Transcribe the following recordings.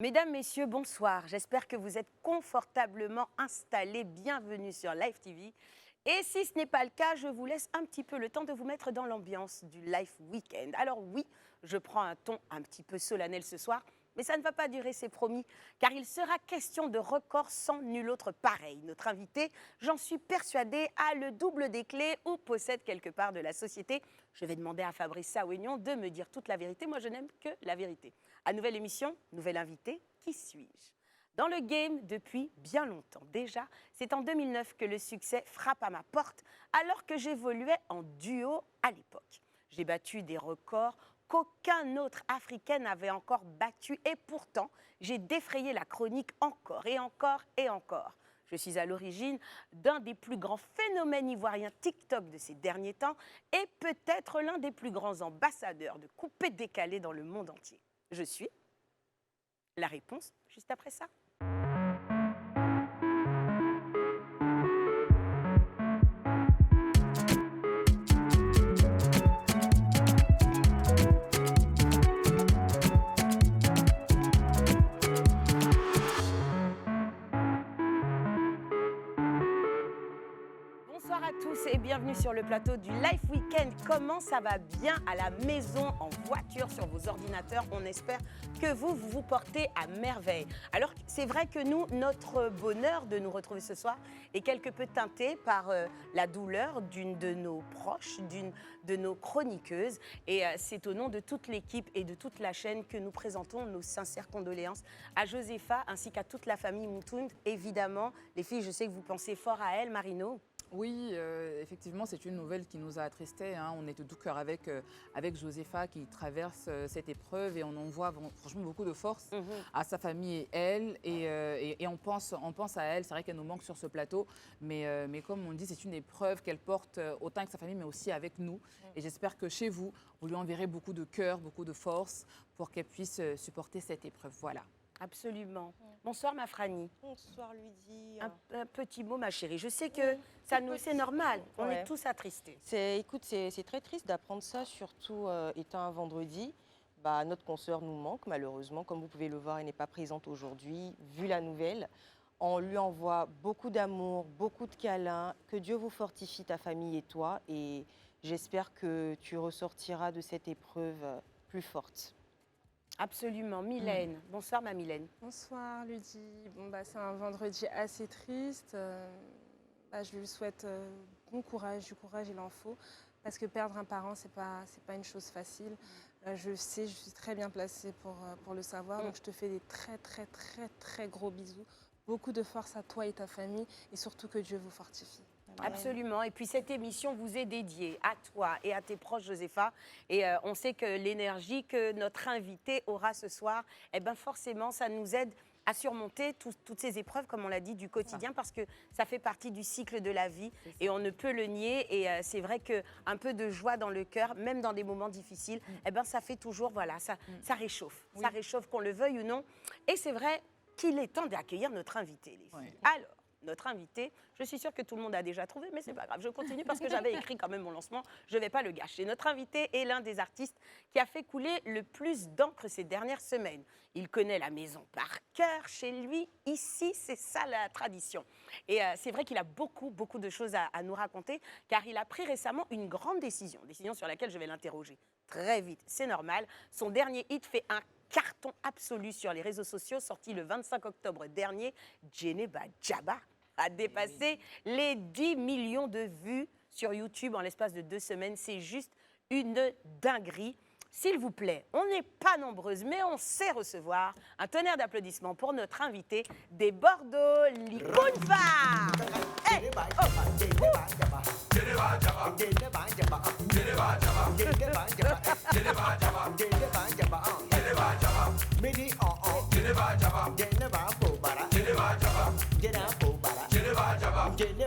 Mesdames, Messieurs, bonsoir. J'espère que vous êtes confortablement installés. Bienvenue sur Live TV. Et si ce n'est pas le cas, je vous laisse un petit peu le temps de vous mettre dans l'ambiance du Live Weekend. Alors oui, je prends un ton un petit peu solennel ce soir, mais ça ne va pas durer, c'est promis, car il sera question de records sans nul autre pareil. Notre invité, j'en suis persuadée, a le double des clés ou possède quelque part de la société. Je vais demander à Fabrice Sawignon de me dire toute la vérité. Moi, je n'aime que la vérité. À nouvelle émission, nouvel invité, qui suis-je ? Dans le game depuis bien longtemps. Déjà, c'est en 2009 que le succès frappe à ma porte alors que j'évoluais en duo à l'époque. J'ai battu des records qu'aucun autre Africain n'avait encore battu et pourtant, j'ai défrayé la chronique encore et encore et encore. Je suis à l'origine d'un des plus grands phénomènes ivoiriens TikTok de ces derniers temps et peut-être l'un des plus grands ambassadeurs de coupé-décalé dans le monde entier. Je suis ? La réponse, juste après ça. Bonsoir à tous et bienvenue sur le plateau du Live Weekend. Comment ça va bien à la maison, en voiture, sur vos ordinateurs? On espère que vous vous portez à merveille. Alors, c'est vrai que nous, notre bonheur de nous retrouver ce soir est quelque peu teinté par la douleur d'une de nos proches, d'une de nos chroniqueuses. Et c'est au nom de toute l'équipe et de toute la chaîne que nous présentons nos sincères condoléances à Josepha ainsi qu'à toute la famille Moutound. Évidemment, les filles, je sais que vous pensez fort à elle, Marino. Oui, effectivement, c'est une nouvelle qui nous a attristés. Hein. On est de tout cœur avec Josepha qui traverse cette épreuve et on envoie franchement beaucoup de force à sa famille et elle. Et on pense à elle. C'est vrai qu'elle nous manque sur ce plateau. Mais comme on le dit, c'est une épreuve qu'elle porte autant avec sa famille, mais aussi avec nous. Et j'espère que chez vous, vous lui enverrez beaucoup de cœur, beaucoup de force pour qu'elle puisse supporter cette épreuve. Voilà. Absolument. Bonsoir, ma Franny. Bonsoir, Ludie. Un petit mot, ma chérie. Je sais que c'est normal. On est tous attristés. Écoute, c'est très triste d'apprendre ça, surtout étant un vendredi. Notre consoeur nous manque, malheureusement. Comme vous pouvez le voir, elle n'est pas présente aujourd'hui. Vu la nouvelle, on lui envoie beaucoup d'amour, beaucoup de câlins. Que Dieu vous fortifie, ta famille et toi. Et j'espère que tu ressortiras de cette épreuve plus forte. Absolument. Mylène. Bonsoir, ma Mylène. Bonsoir, Ludie. C'est un vendredi assez triste. Je lui souhaite bon courage. Du courage, il en faut. Parce que perdre un parent, c'est pas une chose facile. Je sais, je suis très bien placée pour le savoir. Donc, je te fais des très, très, très, très gros bisous. Beaucoup de force à toi et ta famille. Et surtout que Dieu vous fortifie. Absolument. Et puis cette émission vous est dédiée à toi et à tes proches, Josepha. Et on sait que l'énergie que notre invité aura ce soir, forcément, ça nous aide à surmonter toutes ces épreuves, comme on l'a dit, du quotidien, parce que ça fait partie du cycle de la vie et on ne peut le nier. Et c'est vrai qu'un peu de joie dans le cœur, même dans des moments difficiles, ça fait toujours, ça réchauffe. Oui. Ça réchauffe, qu'on le veuille ou non. Et c'est vrai qu'il est temps d'accueillir notre invité, les filles. Oui. Alors, notre invité, je suis sûre que tout le monde a déjà trouvé, mais c'est pas grave, je continue parce que j'avais écrit quand même mon lancement, je ne vais pas le gâcher. Notre invité est l'un des artistes qui a fait couler le plus d'encre ces dernières semaines. Il connaît la maison par cœur chez lui, ici, c'est ça la tradition. Et c'est vrai qu'il a beaucoup de choses à nous raconter, car il a pris récemment une grande décision sur laquelle je vais l'interroger très vite, c'est normal. Son dernier hit fait un carton absolu sur les réseaux sociaux, sorti le 25 octobre dernier. Djeneba Djaba a dépassé les 10 millions de vues sur YouTube en l'espace de 2 semaines. C'est juste une dinguerie. S'il vous plaît, on n'est pas nombreuses, mais on sait recevoir. Un tonnerre d'applaudissements pour notre invité des Bordeaux, Likunfa. Hey, Quelle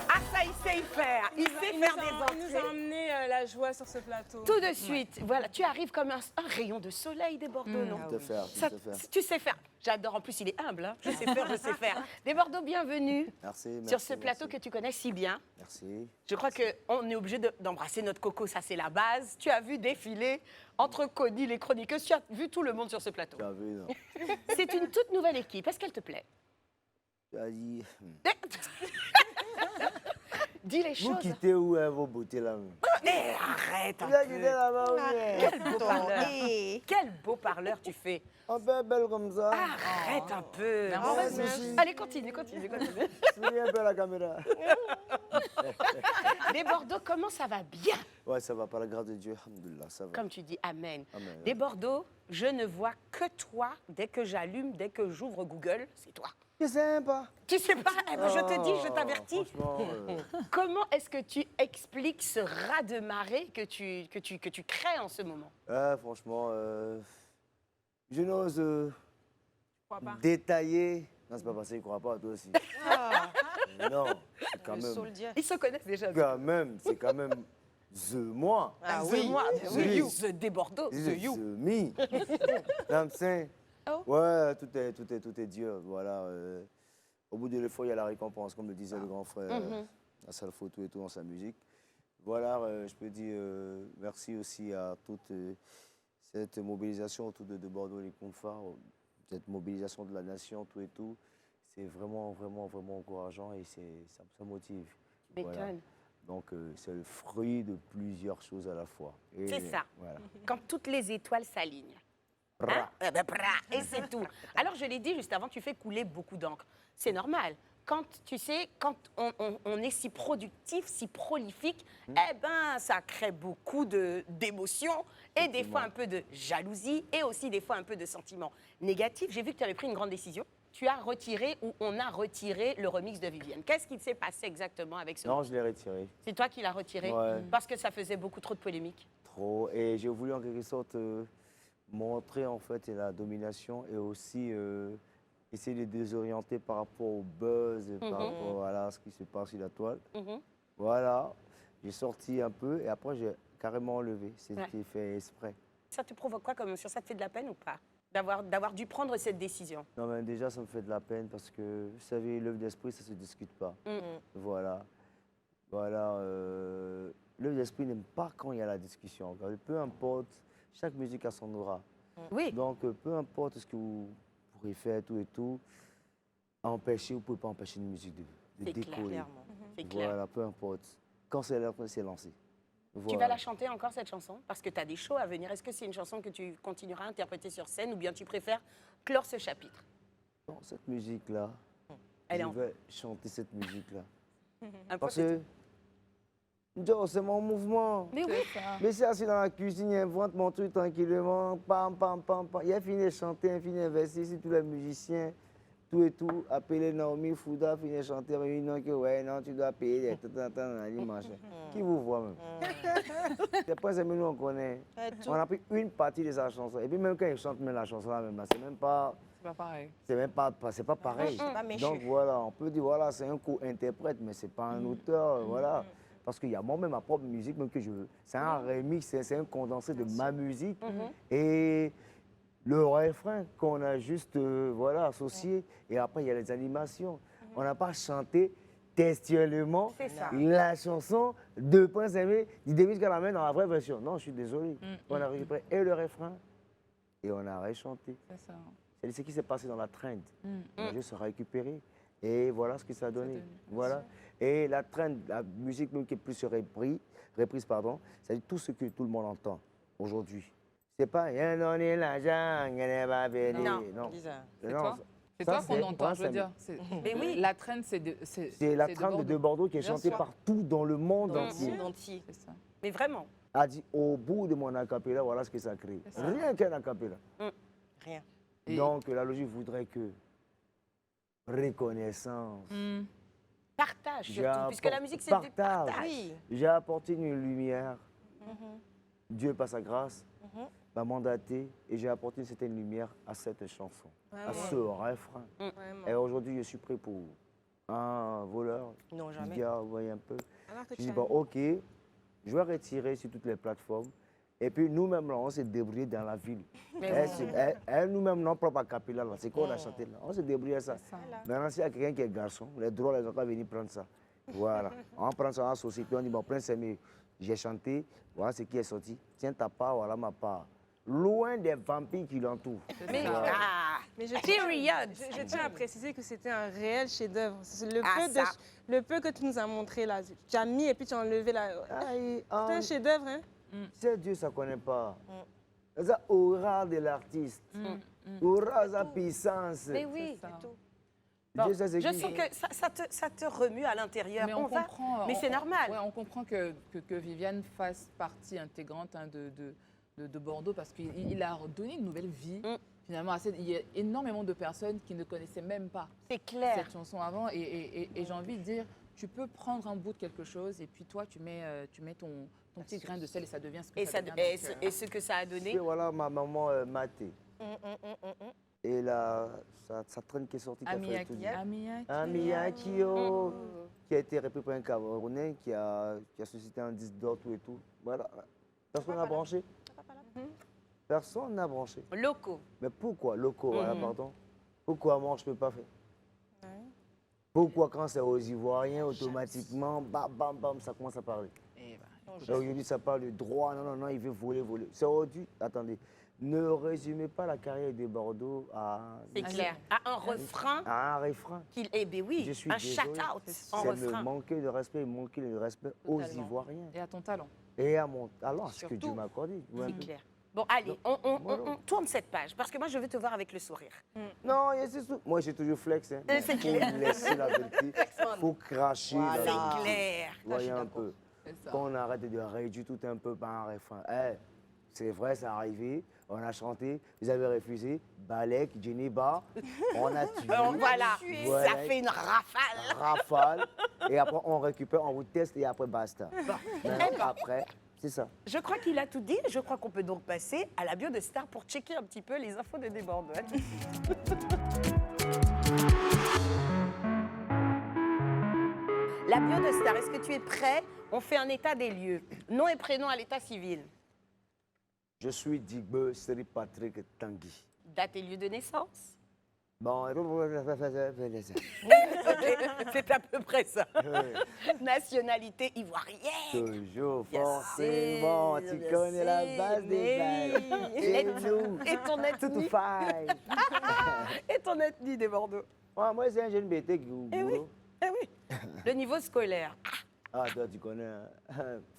Ah, ça, il sait y faire. Il sait faire des Il nous a entrées. emmené la joie sur ce plateau. Tout de suite, voilà, tu arrives comme un rayon de soleil des Bordeaux, non? Tout à fait, Ça, tout à fait. tu sais faire. J'adore. En plus, il est humble. Hein. Je sais faire, je sais faire. Des Bordeaux, bienvenue Merci, sur merci, ce plateau merci. que tu connais si bien. Merci. Je crois qu'on est obligé d'embrasser notre coco, ça c'est la base. Tu as vu défiler entre Connie, les chroniqueuses, tu as vu tout le monde sur ce plateau. Tu as vu, non? C'est une toute nouvelle équipe. Est-ce qu'elle te plaît? Tu as dit... Dis les Vous choses. quittez où est vos beautés là? Eh, arrête un Vous avez peu. quitté là-bas où est? Quel beau parleur. Quel beau parleur tu fais. Un peu belle comme ça. Arrête un peu. Merci. Bon, vas-y. Merci. Allez, continue, continue, continue. Souris un peu la caméra. Des Bordeaux, comment ça va bien? Ouais, ça va, par la grâce de Dieu, alhamdoulilah, ça va. Comme tu dis, amen. Amen. Des Bordeaux, je ne vois que toi dès que j'allume, dès que j'ouvre Google, c'est toi. C'est sympa. Tu sais pas, eh ben, je te dis, je Oh, t'avertis. Franchement, Comment est-ce que tu expliques ce raz de marée que tu crées en ce moment? franchement, je n'ose Crois pas. détailler. Non, c'est pas parce qu'il ne croit pas, toi aussi. Non, c'est quand Le même. soldier. Ils se connaissent déjà. C'est quand même moi. Ah The oui. moi, oui. the you, the des Bordeaux, the you. Me. I'm saying. Oh. Ouais, tout est Dieu. Voilà. Au bout de l'effort, il y a la récompense, comme le disait le grand frère, à Sale Photo et tout dans sa musique. Voilà, je peux dire merci aussi à toute cette mobilisation autour de Bordeaux et les Confars, cette mobilisation de la nation, tout et tout. C'est vraiment, vraiment, vraiment encourageant et ça motive. Voilà. M'étonne. Donc, c'est le fruit de plusieurs choses à la fois. Et C'est ça. Voilà. Quand toutes les étoiles s'alignent. Bra. Hein? Eh ben, bra, et c'est tout. Alors, je l'ai dit juste avant, tu fais couler beaucoup d'encre. C'est normal. Quand, tu sais, quand on est si productif, si prolifique, eh ben, ça crée beaucoup d'émotions et des fois un peu de jalousie et aussi des fois un peu de sentiments négatifs. J'ai vu que tu avais pris une grande décision. Tu as retiré ou on a retiré le remix de Vivienne. Qu'est-ce qui s'est passé exactement avec ce Non, je l'ai retiré. C'est toi qui l'as retiré Ouais. parce que ça faisait beaucoup trop de polémiques. Trop. Et j'ai voulu en quelque sorte montrer en fait la domination et aussi essayer de les désorienter par rapport au buzz, et par rapport à ce qui se passe sur la toile. Mhm. Voilà. J'ai sorti un peu et après j'ai carrément enlevé. C'était Ouais. fait exprès. Ça te provoque quoi comme émotion? Ça te fait de la peine ou pas d'avoir dû prendre cette décision? Non, mais déjà, ça me fait de la peine parce que, vous savez, l'œuvre d'esprit, ça ne se discute pas. Voilà. Voilà. L'œuvre d'esprit n'aime pas quand il y a la discussion. Peu importe, chaque musique a son aura. Oui. Donc, peu importe ce que vous pourrez faire, tout et tout, empêcher, vous ne pouvez pas empêcher une musique de C'est clair, décoller. Clairement. C'est clair. Voilà, peu importe. Quand c'est là, c'est lancé. Tu Voilà. vas la chanter encore, cette chanson? Parce que tu as des shows à venir. Est-ce que c'est une chanson que tu continueras à interpréter sur scène ou bien tu préfères clore ce chapitre? Non, cette musique-là, Elle est je en- vais chanter cette musique-là. Un peu, Parce c'est que, Joe, c'est mon mouvement. Mais oui. Mais c'est assis dans la cuisine, il invente mon truc tranquillement, pam, pam, pam, pam. Il a fini de chanter, il a fini d'investir ici, tous les musiciens, tout et tout. Appelé Naomi Fouda, fini de chanter, mais non, que ouais, non, tu dois payer, machin. Qui vous voit même? C'est pas nous on connaît. On a pris une partie de sa chanson. Et puis même quand il chante même la chanson là, même, c'est même pas, C'est pas pareil. c'est pas pareil. C'est pas méchu. Donc voilà, on peut dire voilà, c'est un co-interprète, mais c'est pas un auteur, voilà. Parce qu'il y a moi-même ma propre musique, même que je veux. C'est un remix, c'est un condensé de ma musique. Et le refrain qu'on a juste voilà, associé. Et après, il y a les animations. On n'a pas chanté textuellement C'est ça. la chanson 2.5 du début jusqu'à la main dans la vraie version. Non, je suis désolé. On a récupéré et le refrain et on a rechanté. C'est ça. C'est ce qui s'est passé dans la trend. On a juste récupéré et voilà ce que ça a donné. Voilà. Et la trend, la musique même qui est plus reprise, pardon, c'est tout ce que tout le monde entend aujourd'hui. C'est pas rien donner l'argent, rien n'est pas venu. Non. Non. Bizarre. C'est Non, toi C'est ça, toi qu'on entend, pour je veux un dire. C'est- Mais oui. La traîne, c'est la trend de Bordeaux qui est Bien chantée sûr. partout dans le monde Dans le entier. monde entier. C'est ça. Mais vraiment. A dit au bout de mon acapella, voilà ce que ça crée. C'est ça. Rien qu'un acapella. Rien. Et- Donc la logique voudrait que reconnaissance, Partage J'ai surtout, puisque la musique, c'est du partage. partage. Oui. J'ai apporté une lumière. Mhm. Dieu, par sa grâce, Mhm. m'a mandaté et j'ai apporté une certaine lumière à cette chanson, à Vraiment. ce refrain. Vraiment. Et aujourd'hui, je suis prêt pour un voleur. Non, jamais. Qui vous voyez un peu. Alors que Je tu dis, as bon, ok, je vais retirer sur toutes les plateformes. Et puis nous-mêmes, là, on s'est débrouillé dans la ville. Mais Nous-mêmes, non, propre à Capilla, là, c'est quoi on a chanté là. On s'est débrouillé ça. C'est ça. Maintenant, s'il y a quelqu'un qui est garçon, les droits, les ont qu'à venir prendre ça. Voilà. On prend ça en société, on dit, bon, Prince Aimé, j'ai chanté, voilà ce qui est sorti. Tiens ta part, voilà ma part. Loin des vampires qui l'entourent. Mais, ça. ah, Mais Period. je tiens à préciser que c'était un réel chef-d'œuvre. C'est Le, Ah, peu ça. le peu que tu nous as montré là, tu as mis et puis tu as enlevé là. Aïe, C'est un chef-d'œuvre, hein? c'est Dieu, ça ne connaît pas. Ça aura de l'artiste. Aura sa puissance. Mais oui. C'est ça. Bon, Dieu, ça, c'est je qui? sens que ça te remue à l'intérieur. Mais On on va- comprend. mais c'est normal. Ouais, on comprend que Viviane fasse partie intégrante de Bordeaux parce qu'il a donné une nouvelle vie. Finalement, il y a énormément de personnes qui ne connaissaient même pas C'est clair. cette chanson avant. Et j'ai envie de dire, tu peux prendre un bout de quelque chose et puis toi, tu mets ton petit grain de sel et ça devient ce que Et, ça ça, devient. et, Donc, ce, et ce que ça a donné. Et voilà ma maman Maté. Et là, ça traîne qui est sorti. qui a fait tout dire. Amiakio, qui a été repris par un Camerounais qui a suscité un disque d'or, tout et tout. Voilà. Personne n'a branché. Personne n'a branché. Locaux. Mais pourquoi, locaux, voilà, pardon. Pourquoi moi je ne peux pas faire? Pourquoi quand c'est aux Ivoiriens, automatiquement, bam, bam, bam, ça commence à parler? et bah, Et aujourd'hui, ça parle de droit, non, non, non, il veut voler, voler. C'est aujourd'hui, attendez, ne résumez pas la carrière de Bordeaux C'est clair. À un refrain. à un refrain. Eh bien oui, Je suis un désolé. shout-out en C'est me refrain. manquer de respect, manquer de respect aux Totalement. Ivoiriens. et à ton talent. Et à mon talent, ce que Surtout. Dieu m'a accordé. C'est clair. Bon, allez, on tourne cette page, parce que moi, je veux te voir avec le sourire. Non, moi j'ai toujours flex. Hein. C'est Faut clair. laisser la vérité. Faut cracher. Voilà. là. C'est clair. Voyez un peu. C'est ça. Quand on arrête de réduire tout un peu par un refrain. C'est vrai, c'est arrivé. On a chanté, vous avez refusé. Balek, Djeniba, on a tué. Voilà, Voilà. ça fait une rafale. Rafale. Et après, on récupère, on vous teste et après, basta. Maintenant, après, c'est ça. Je crois qu'il a tout dit. Je crois qu'on peut donc passer à la bio de Star pour checker un petit peu les infos de Desbordeaux. À tout de suite. La bio de Star, est-ce que tu es prêt? On fait un état des lieux. Nom et prénom à l'état civil. Je suis Digbe Seri Patrick Tanguy. Date et lieu de naissance. Bon, C'est à peu près ça. Nationalité ivoirienne. toujours Bien forcément, sûr, tu bien connais la sûr, base des mais bases. oui. Et nous, Et ton tout ethnie. faille. Et ton ethnie des Bordeaux. Moi, c'est un jeune BT qui Eh oui. Eh oui. Le niveau scolaire. Ah, toi, tu connais.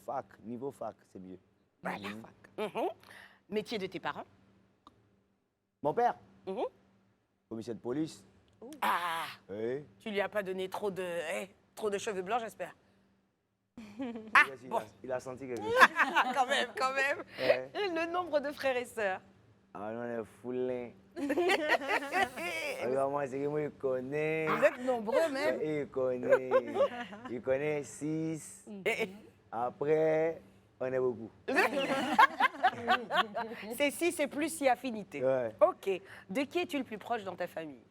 Fac, niveau fac, c'est mieux. Voilà. Métier de tes parents. Mon père, Mhm. commissaire de police. Ah, Oui. tu lui as pas donné trop de cheveux blancs, j'espère. Bon. Il a senti quelque chose. Ah, quand même, quand même. Ouais. Et le nombre de frères et sœurs. Ah, on est foulin. Moi, c'est que moi, il connaît. Vous êtes nombreux même. Il connaît. Il connaît 6. Et- Après, on est beaucoup. C'est si, c'est plus si affinité. Ouais. Ok. De qui es-tu le plus proche dans ta famille?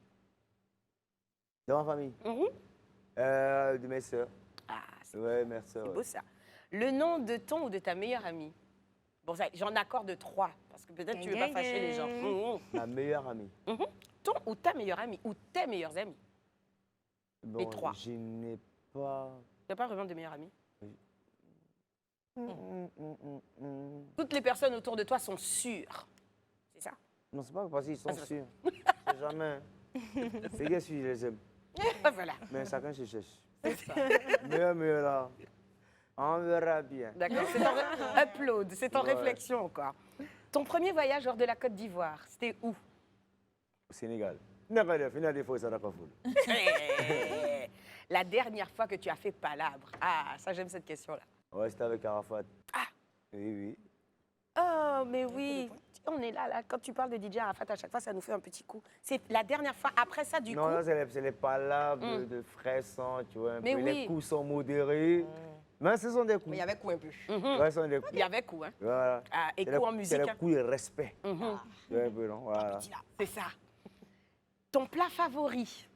Dans ma famille. Mhm. De mes soeurs. Ah, c'est Ouais, mes soeurs. beau ça. Le nom de ton ou de ta meilleure amie? Bon, ça, j'en accorde 3, parce que peut-être tu veux pas fâcher les gens. Mhm. Ma meilleure amie. Ton ou ta meilleure amie, ou tes meilleurs amis? Bon, Les 3. Je n'ai pas. Tu n'as pas vraiment de meilleure amie? Toutes les personnes autour de toi sont sûres. C'est ça? Non, c'est pas parce qu'ils sont Ah, c'est sûrs. C'est jamais. C'est que si je les aime. Voilà. Mais chacun se cherche. Mieux là. On verra bien. D'accord, c'est en upload, c'est en Ouais. réflexion, quoi. Ton premier voyage hors de la Côte d'Ivoire, c'était où? Au Sénégal. Final des fois, ça n'a pas foule. La dernière fois que tu as fait palabre. Ah, ça, j'aime cette question-là. Ouais, c'était avec Arafat. Ah. Oui, oui. Oh, mais oui. On est là, quand tu parles de DJ Arafat, à chaque fois, ça nous fait un petit coup. C'est la dernière fois, après ça, du Non, coup... là, c'est les palabres de frais sang, tu vois. Un Mais peu. oui. Les coups sont modérés. Mais ce sont des coups. Mais il y avait coup un peu. Ouais, ce sont des coups. Il y avait coup, hein. Voilà. Ah, et C'est coup en les- musique. C'est les hein. coups de respect. Mhm. Tu vois un peu, non? Voilà. C'est ça. Ton plat favori,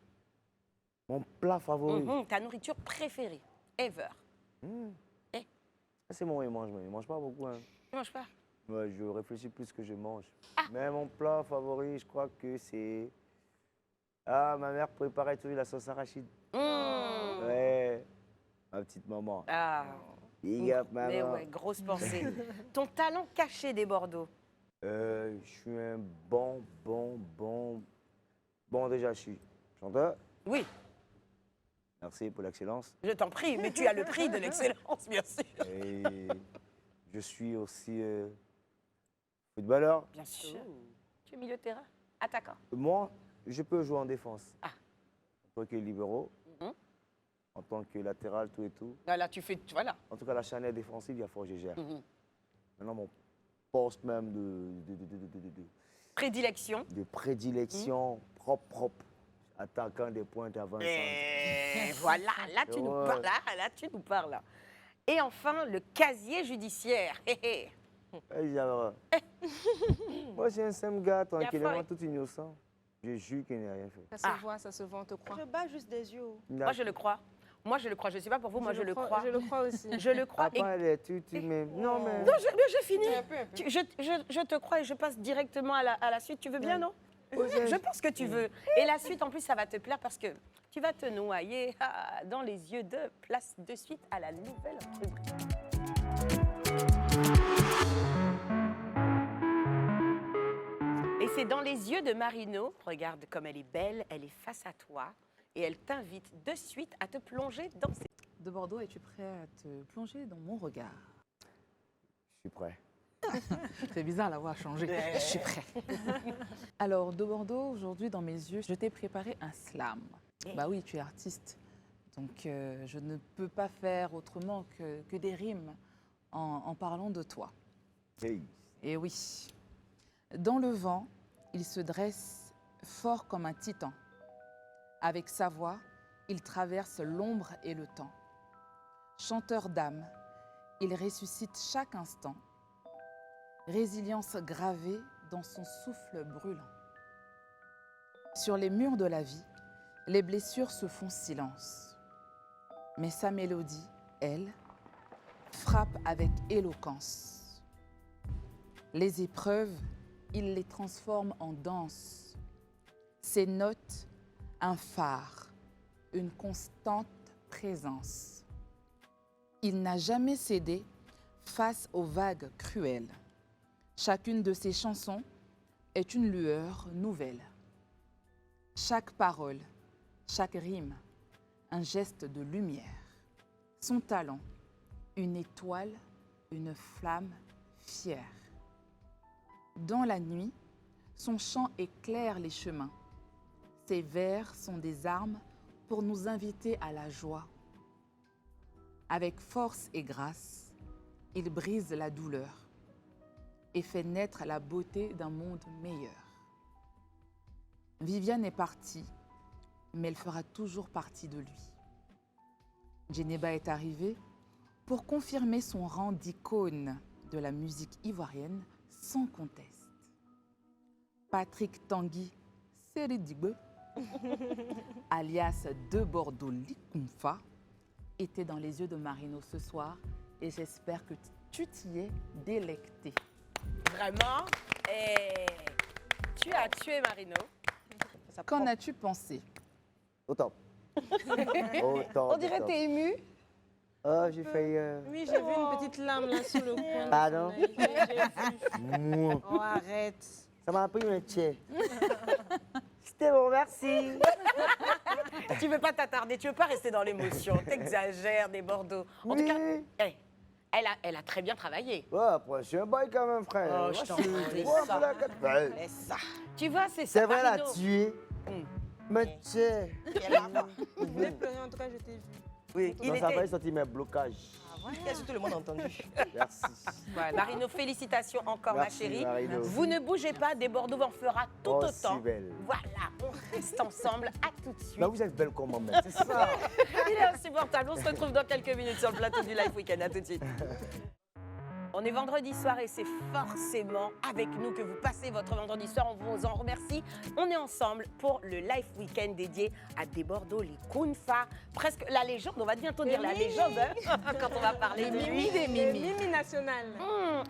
Mon plat favori. ta nourriture préférée, ever. Eh. C'est bon, il mange pas beaucoup. Hein. Tu manges pas? Ouais, je réfléchis plus que je mange. Ah. Mais mon plat favori, je crois que c'est... Ah, ma mère préparait toujours la sauce arachide. Ouais, ma petite maman. Ah. Big up, Mais maman. ouais, grosse pensée. Ton talent caché des Bordeaux. Je suis un bon, déjà, je suis chanteur. Oui, Merci pour l'excellence. je t'en prie, mais tu as le prix de l'excellence, bien sûr. Et je suis aussi footballeur. Bien sûr. Tu es milieu de terrain, attaquant. Moi, je peux jouer en défense. Ah. En tant que libéraux, Mhm. en tant que latéral, tout et tout. Là, tu fais, voilà. En tout cas, la charnière défensive, il y a fort, je gère. Mhm. Maintenant, mon poste même Prédilection. de prédilection, propre, attaquant des pointes à 25. Et voilà, là tu nous Ouais. parles. Là, tu nous parles. Et enfin, le casier judiciaire. Hé, hé. Et genre, moi, j'ai un simple gars, tranquillement, faim. tout innocent. Je jure qu'il n'a rien fait. Ça se voit, on te croit. Je bats juste des yeux. Moi, je le crois. Moi, je le crois. Je ne sais pas pour vous, moi, je le crois. Je le crois aussi. Je le crois. Et- Papa, mais... Non, mais... Non, je finis. Un peu. Je te crois et je passe directement à la suite. Tu veux bien, non? Ouais. Je pense que tu veux. Et la suite, en plus, ça va te plaire parce que tu vas te noyer dans les yeux de Place de suite à la nouvelle rubrique. Et c'est dans les yeux de Marino. Regarde comme elle est belle, elle est face à toi. Et elle t'invite de suite à te plonger dans ses... De Bordeaux, es-tu prêt à te plonger dans mon regard? Je suis prêt. C'est bizarre, la voix a changé. Je suis prêt. Alors, de Bordeaux, aujourd'hui, dans mes yeux, je t'ai préparé un slam. Bah oui, tu es artiste. Donc, je ne peux pas faire autrement que des rimes en parlant de toi. Hey. Et oui. Dans le vent, il se dresse fort comme un titan. Avec sa voix, il traverse l'ombre et le temps. Chanteur d'âme, il ressuscite chaque instant. Résilience gravée dans son souffle brûlant. Sur les murs de la vie, les blessures se font silence. Mais sa mélodie, elle, frappe avec éloquence. Les épreuves, il les transforme en danse. Ses notes, un phare, une constante présence. Il n'a jamais cédé face aux vagues cruelles. Chacune de ses chansons est une lueur nouvelle. Chaque parole, chaque rime, un geste de lumière. Son talent, une étoile, une flamme fière. Dans la nuit, son chant éclaire les chemins. Ses vers sont des armes pour nous inviter à la joie. Avec force et grâce, il brise la douleur et fait naître la beauté d'un monde meilleur. Viviane est partie, mais elle fera toujours partie de lui. Djeneba est arrivée pour confirmer son rang d'icône de la musique ivoirienne sans conteste. Patrick Tanguy Seridigbe, alias De Bordeaux Likumfa, était dans les yeux de Marino ce soir et j'espère que tu t'y es délecté. Vraiment, et tu as tué Marino. Qu'en as-tu pensé? Au top. Au top. On dirait que tu es ému. Oh, j'ai failli... Oui, j'ai vu une petite lame là sur le coin. de Pardon? son œil. J'ai vu. Mouah. Oh, arrête. Ça m'a pris un tchè. C'était bon, merci. Tu veux pas t'attarder, tu veux pas rester dans l'émotion. T'exagères des Bordeaux. En tout cas, Oui. hey, elle a très bien travaillé. Ouais, après, je suis un boy quand même, frère. Oh, Moi, je t'en suis- prie, Ouais, ça. voilà, quand- Ouais. Laisse ça. Tu vois, c'est ça. C'est vrai, la Marino. tuer. Mais tchè. Je voulais pleurer, en tout cas, je t'ai vu. Oui, il Non, ça était... va sortir mes blocages. Est-ce que tout le monde a entendu? Merci. Voilà. Marino, félicitations encore, Merci, ma chérie. Marino. Vous ne bougez pas, des Bordeaux en fera tout Oh, autant. si belle. Voilà, on reste ensemble. À tout de suite. Là, vous êtes belle comme maman, c'est ça. Il est insupportable. On se retrouve dans quelques minutes sur le plateau du Live Weekend. À tout de suite. On est vendredi soir et c'est forcément avec nous que vous passez votre vendredi soir. On vous en remercie. On est ensemble pour le Live Weekend dédié à des Bordeaux, les Kunfa. Presque la légende, on va bientôt dire la légende hein, quand on va parler de lui. Mimi national.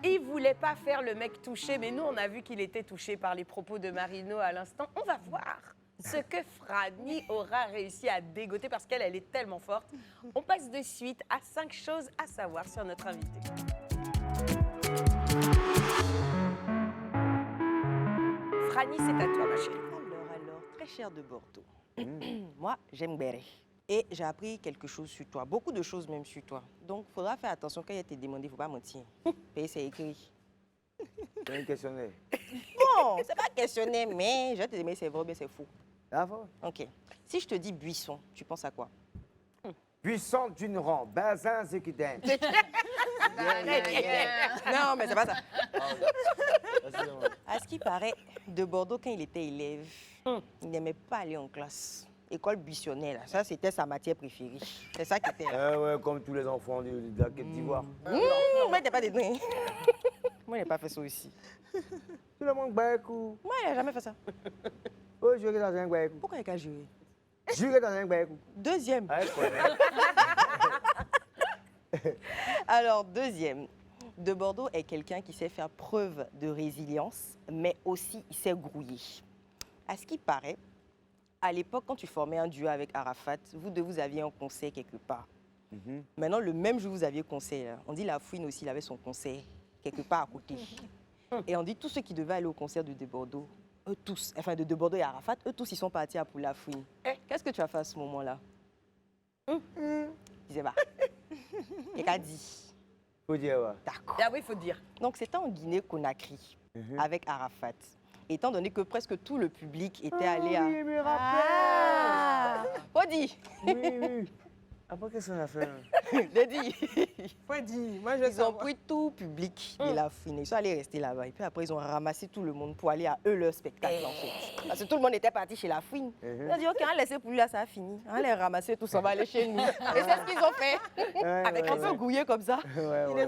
Il voulait pas faire le mec touché, mais nous on a vu qu'il était touché par les propos de Marino à l'instant. On va voir ce que Franny aura réussi à dégoter parce qu'elle est tellement forte. On passe de suite à 5 choses à savoir sur notre invité. Franny, c'est à toi, ma chérie. Alors, très cher de Bordeaux. Moi, j'aime Béré. Et j'ai appris quelque chose sur toi, beaucoup de choses même sur toi. Donc, il faudra faire attention quand il te demandé, il ne faut pas mentir. Et c'est écrit. C'est un questionnaire. Bon, c'est pas questionner, mais je vais te demander c'est vrai ou bien c'est faux. Ah bon? Ok. Si je te dis buisson, tu penses à quoi? Buisson d'une rang, bazin zéquidin. Non, mais c'est pas ça. À ce qui paraît, de Bordeaux, quand il était élève, il n'aimait pas aller en classe. École buissonnaire, là. Ça, c'était sa matière préférée. C'est ça qui était là. Ouais, comme tous les enfants de la Côte d'Ivoire. Moi, il n'a pas de Moi, il n'a pas fait ça aussi. Tout le monde baïkou. Moi, il n'a jamais fait ça. Oh, jurer dans un baïkou. Pourquoi il a juré? Jurer dans un baïkou. Deuxième. Ah, quoi. Alors, deuxième. De Bordeaux est quelqu'un qui sait faire preuve de résilience, mais aussi il sait grouiller. À ce qui paraît, à l'époque, quand tu formais un duo avec Arafat, vous deux, vous aviez un concert quelque part. Maintenant, le même jour, vous aviez concert. On dit la Fouine aussi, il avait son concert quelque part à côté. Et on dit tous ceux qui devaient aller au concert de Bordeaux, eux tous, enfin de Bordeaux et Arafat, eux tous, ils sont partis à pour la Fouine. Qu'est-ce que tu as fait à ce moment-là? Je disais, bah. Et qu'a dit? Faut dire, ouais. D'accord. Ah oui, il faut dire. Donc, c'était en Guinée-Conakry, avec Arafat. Étant donné que presque tout le public était allé à... Oui, je me rappelle. Faut dire. Oui. Après, qu'est-ce qu'on a fait? J'ai dit. Faut dire. Moi, je Ils ont pris tout le public de la Fouine. Ils sont allés rester là-bas. Et puis après, ils ont ramassé tout le monde pour aller à eux leur spectacle, en fait. Parce que tout le monde était parti chez la Fouine. Ils ont dit, OK, on va laisser pour lui, là, ça a fini. On va les ramasser, tous, on va aller chez nous. Et c'est ce qu'ils ont fait. Avec un peu gouillé comme ça. Ouais.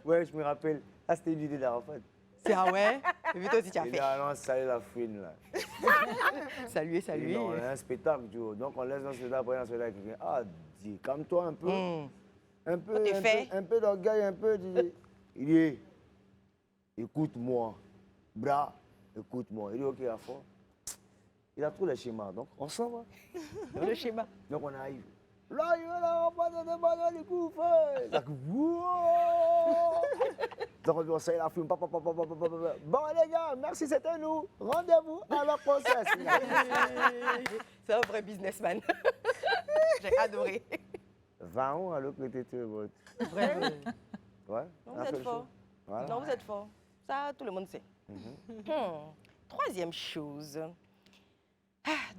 Ouais, je me rappelle. Ah, c'était une idée d'Arafat. C'est ah ouais. Et puis toi aussi, tu as Il fait. a lancé la fouine, là. Saluer. Et on a un spectacle, tu vois. Donc, on laisse un spectacle, après un spectacle. Quelqu'un, ah, dis, calme-toi un peu. Un peu d'orgueil, un peu. Il dit, écoute-moi. Bras, écoute-moi. Il dit, OK, à fond. Il a trouvé le schéma. Donc, on s'en va. Le schéma. Donc, on arrive. Là, il va la reprendre de ballon, les coups faits. Donc, donc, on s'est la film. Bon, les gars, merci, c'était nous. Rendez-vous à la prochaine. C'est un vrai businessman. J'ai adoré. 20 ans à l'autre côté de votre. Vraiment. Ouais. Non, on a vous fait êtes le fort. show. Voilà. Non, vous êtes fort. Ça, tout le monde sait. Troisième chose.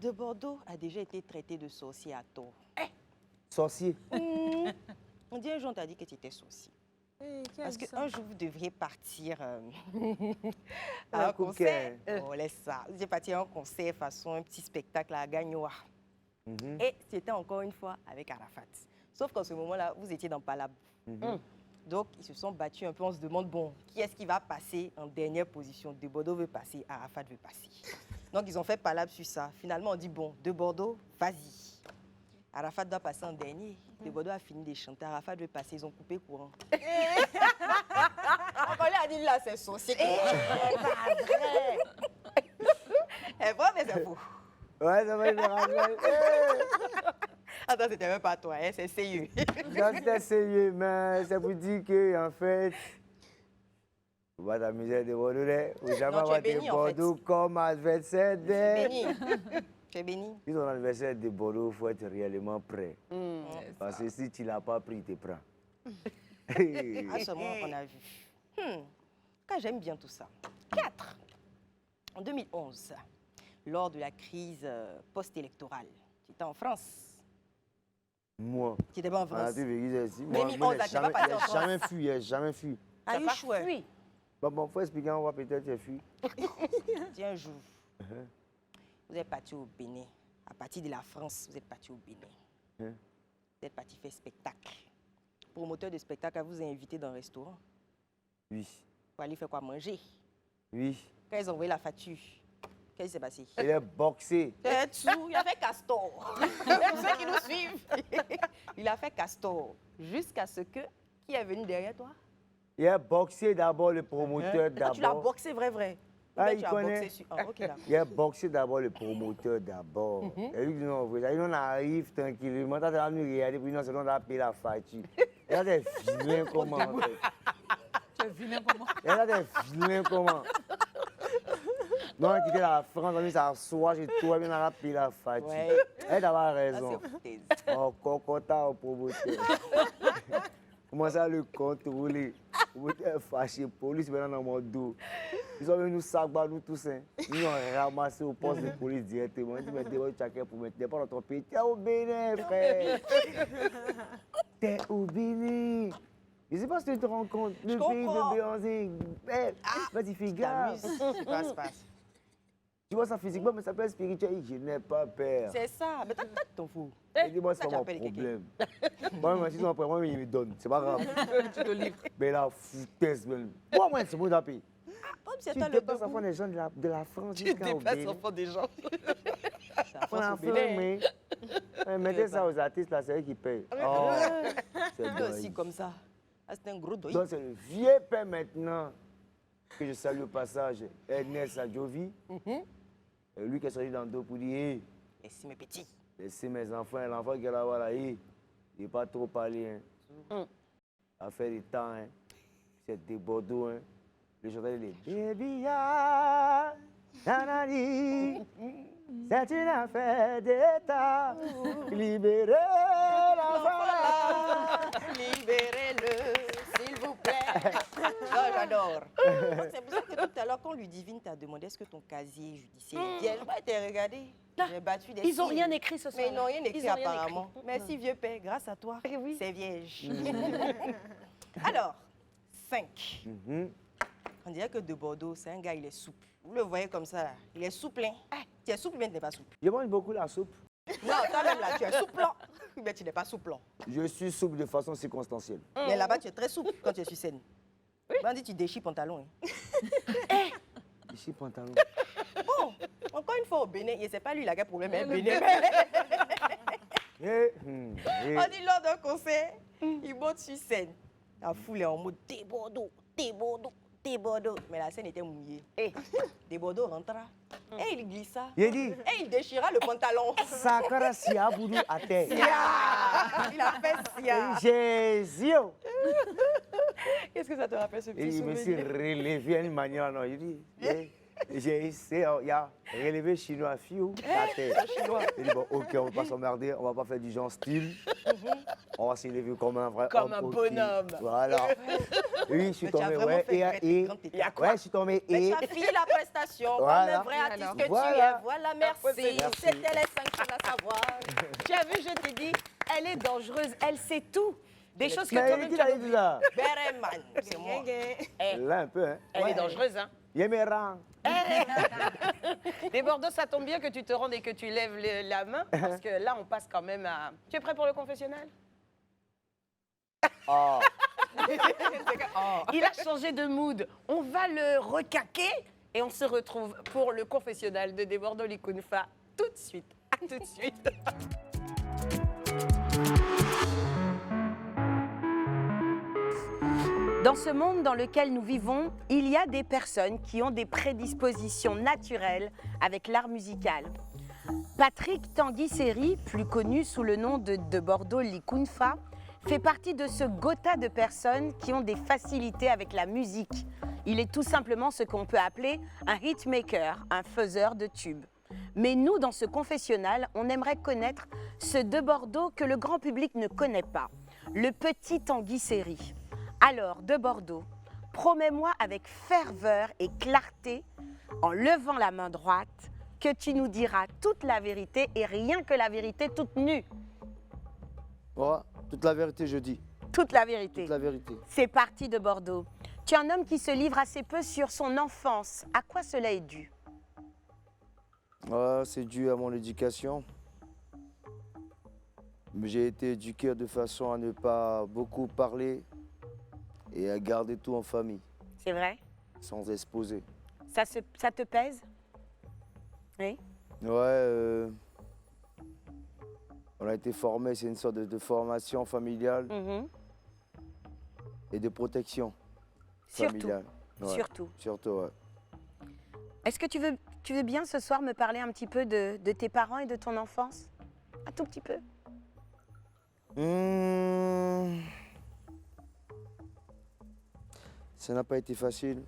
De Bordeaux a déjà été traité de sorcier à tort. Sorcier. On dit un jour, on t'a dit que tu étais sorcier. Parce Parce qu'un jour, vous devriez partir Un à un coup de concert. cœur. Oh, laisse ça. Vous devriez partir à un concert façon un petit spectacle à Gagnoa. Et c'était encore une fois avec Arafat. Sauf qu'en ce moment-là, vous étiez dans Palab. Donc, ils se sont battus un peu. On se demande, bon, qui est-ce qui va passer en dernière position? De Bordeaux veut passer, Arafat veut passer. Donc, ils ont fait Palab sur ça. Finalement, on dit, bon, de Bordeaux, vas-y. Arafat doit passer en dernier. De Bordeaux a fini de chanter. Arafat veut passer. Ils ont coupé courant. On a dit, là, c'est saucé. C'est pas vrai. C'est vrai, mais c'est faux. Ouais, ça va, je me rappelle. Attends, c'était même pas toi, hein, c'est sérieux. J'ai essayé, mais c'est pour dire que, en fait, tu vas t'amuser de Bordeaux, ou jamais Non, tu es avoir béni, de en fait. Bordeaux comme adversaire Tu es de. béni. Tu es béni. Si ton adversaire de Bordeaux, il faut être réellement prêt. Parce que si tu ne l'as pas pris, il te prend. À ce moment qu'on a vu. Quand j'aime bien tout ça. 4. En 2011, lors de la crise post-électorale, tu étais en France. Moi. Qui n'était pas en Ah, France. tu veux dire ici. Mais Moi, mi- moi, oh, là, tu n'as pas passé en France. jamais fui, jamais fui. Ah, T'as you pas chouette. fui. Bon, faut expliquer, on va peut-être j'ai fui. Si un jour, vous êtes parti au Bénin, à partir de la France, vous êtes parti au Bénin. Vous êtes parti faire spectacle. Le promoteur de spectacle vous a invité dans un restaurant. Oui, Pour aller faire quoi manger. oui. Quand ils ont envoyé la facture, qu'est-ce qui s'est passé? Il est boxé. Il a fait castor. Pour ceux qui nous suivent. Il a fait castor. Jusqu'à ce que... Qui est venu derrière toi? Il a boxé d'abord le promoteur Ah, tu l'as d'abord. boxé vrai. Ou Ah, bien il tu as connaît. boxé sur... Ah, ok, d'accord. Il a boxé d'abord le promoteur d'abord. Et lui dit non, vrai. Il en arrive tranquillement. T'as venu regarder, puis non, c'est on a payé la facture. Il a des vilains comment en fait. Tu es vilain comment? Il a des vilains comment. Non, il quittait la France, on a mis s'asseoir chez toi, bien on a payé la facture. Ouais. Elle a Ça, raison. c'est foutaise. Oh, cocota au promoteur. Comment ça le contrôler? Le promoteur est fâché, police maintenant dans mon dos. Ils ont venu nous savoir, nous tous. Hein. Ils nous ont ramassé au poste de police directement. Ils disent, mais d'abord, tu as qu'à pour mettre. T'es pas dans ton pays. T'es au Bénin, frère. T'es au Bénin. Je ne sais pas si tu te rends compte. Le pays comprends. de Béyoncé. Vas-y, fais gaffe. T'amuses. C'est quoi se passe? Tu vois ça physiquement, mais ça peut être spirituel. Je n'ai pas peur. C'est ça. Mais t'as ton fou. Et dis-moi, c'est Ça, pas mon j'appelle quelqu'un. problème. Moi, si ils ont après moi, ils me donnent. C'est pas grave. Tu te livres. Mais la foutaise, même. Moi, c'est bon d'appeler. Comme c'est Tu toi le dépasses bebou. enfant des gens de la France Tu jusqu'au dépasses Bénin. l'enfant des gens. On a fait, mais mettez ça aux artistes, là, c'est eux qui payent. Oh, c'est Lui aussi dingue. comme ça. Ah, c'est un gros deuil. Donc, c'est le vieux père maintenant que je salue au passage, Ernest Adjovi. Lui qui est sorti dans le dos pour dire, hey, Merci mes petits. laissez mes enfants, l'enfant qui est là-bas, là, hey, il n'est pas trop parlé. Hein. Affaire du temps, hein. C'est des Bordeaux. Hein. Les chanteurs, ils disent, baby, ya, nanani, c'est une affaire d'État. Libérez l'enfant là. Libérez-le, s'il vous plaît. Oh, j'adore. C'est pour ça que tout à l'heure, quand Ludivine t'a demandé est-ce que ton casier judiciaire est vierge, moi, j'ai regardé. J'ai battu des Ils n'ont signes. rien écrit ce soir. Mais ils n'ont rien écrit Ils ont rien apparemment. écrit. Merci, vieux père. Grâce à toi, oui. c'est vierge. Alors, 5. Mhm. On dirait que de Bordeaux, c'est un gars, il est souple. Vous le voyez comme ça, là. Il est souple. Hein? Tu es souple, mais tu n'es pas souple. Je mange beaucoup la soupe. Non, toi-même, là, tu es souple. Mais tu n'es pas souple. Je suis souple de façon circonstancielle. Mais là-bas, tu es très souple quand tu es sur scène. On dit tu déchires pantalon. Hein. Ici, pantalon. Bon, encore une fois au Bénin, et c'est pas lui là qui a problème, mais Bénin. Eh, On dit lors d'un concert, il monte sur scène. La foule est en mode des Bordeaux, des Bordeaux, des Bordeaux. Mais la scène était mouillée. Des Bordeaux rentra. Et il glissa. Il dit, Et il déchira le pantalon. Sakara Sia Boudou à terre. Il a fait sia. Jésus. Qu'est-ce que ça te rappelle ce Et petit il me s'est souvenir? relevé d'une manière, non, il dit, j'ai essayé, il a relevé chinois fiou à terre. Il dit, bon, ok, on va pas s'emmerder, on va pas faire du genre style. On va s'élever comme un vrai Comme homme, un ok. bonhomme. Voilà. Oui, je suis Mais tu as tombé, vraiment ouais, fait et, griller quand t'étais à ouais, je suis tombé, Mais et, tu as fini la prestation Voilà. comme un vrai artiste que tu Voilà. es. Voilà, merci. Merci. C'était les 5 choses à savoir. Tu as vu, je t'ai dit, elle est dangereuse, elle sait tout. Des choses que mais toi-même qui tu as l'a dit là? Bereman, c'est moi. Là, un peu, hein. Elle est dangereuse, hein. Il est mes rangs. Les Bordeaux, ça tombe bien que tu te rendes et que tu lèves la main, parce que là, on passe quand même à... Tu es prêt pour le confessionnal? Ah. Il a changé de mood. On va le recaquer et on se retrouve pour le confessionnal de Debordo Likunfa tout de suite. À tout de suite. Dans ce monde dans lequel nous vivons, il y a des personnes qui ont des prédispositions naturelles avec l'art musical. Patrick Tanguy-Seri, plus connu sous le nom de Bordeaux Likunfa, fait partie de ce gotha de personnes qui ont des facilités avec la musique. Il est tout simplement ce qu'on peut appeler un hitmaker, un faiseur de tubes. Mais nous, dans ce confessionnal, on aimerait connaître ce de Bordeaux que le grand public ne connaît pas, le petit Tanguy-Seri. Alors, de Bordeaux, promets-moi avec ferveur et clarté, en levant la main droite, que tu nous diras toute la vérité et rien que la vérité toute nue. Ouais, toute la vérité, je dis. Toute la vérité. Toute la vérité. C'est parti de Bordeaux. Tu es un homme qui se livre assez peu sur son enfance. À quoi cela est dû? Ouais, c'est dû à mon éducation. J'ai été éduqué de façon à ne pas beaucoup parler et à garder tout en famille, C'est vrai? sans exposer. Ça te pèse? Oui. Ouais, on a été formés, c'est une sorte de formation familiale Mhm. et de protection Surtout. familiale. Ouais, Surtout. Surtout, ouais. Est-ce que tu veux bien ce soir me parler un petit peu de tes parents et de ton enfance? Un tout petit peu. Mmh. Ça n'a pas été facile.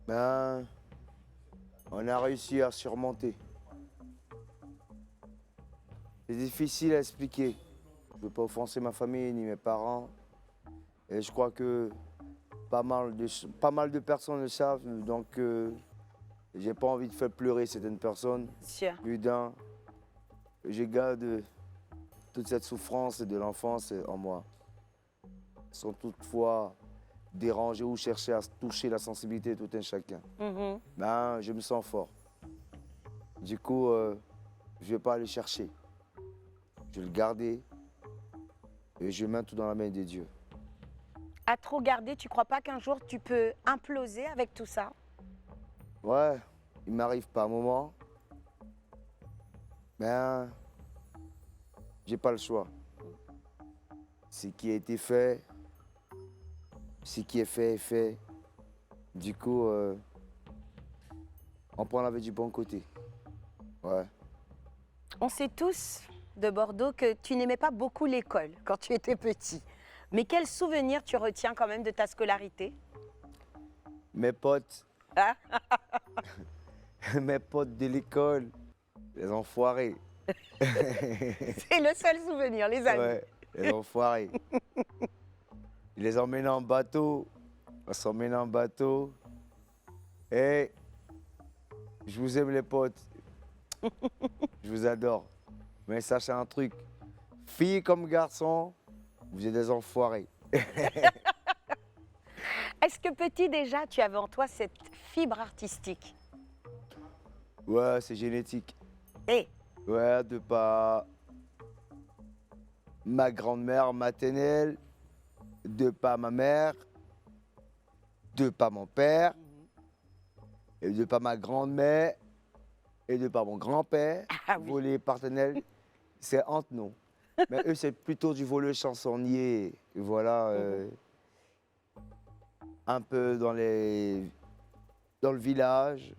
Ben, on a réussi à surmonter. C'est difficile à expliquer. Je ne veux pas offenser ma famille ni mes parents. Et je crois que pas mal de personnes le savent. Donc, j'ai pas envie de faire pleurer certaines personnes. Sûr. Plus d'un, je garde toute cette souffrance de l'enfance en moi. Sans toutefois déranger ou chercher à toucher la sensibilité de tout un chacun. Mhm. Ben, je me sens fort. Du coup, je ne vais pas aller chercher. Je vais le garder et je mets tout dans la main de Dieu. À trop garder, tu crois pas qu'un jour tu peux imploser avec tout ça? Ouais, il m'arrive par moment. Ben, j'ai pas le choix. Ce qui a été fait, ce qui est fait est fait. Du coup, on prend la vie du bon côté. Ouais. On sait tous de Bordeaux que tu n'aimais pas beaucoup l'école quand tu étais petit. Mais quel souvenir tu retiens quand même de ta scolarité? Mes potes, Hein? mes potes de l'école, les enfoirés. C'est le seul souvenir, les amis. Ouais, les enfoirés. Ils les emmènent en bateau. On s'emmène en bateau. Et je vous aime les potes. Je vous adore. Mais sachez un truc. Filles comme garçons, vous êtes des enfoirés. Est-ce que petit déjà, tu avais en toi cette fibre artistique? Ouais, c'est génétique. Eh, Ouais, de par ma grand-mère maternelle, de par ma mère, de par mon père, et de par ma grand-mère, et de par mon grand-père, Ah oui. volet paternel, c'est entre nous. Mais eux, c'est plutôt du volet chansonnier. Voilà, un peu dans le village.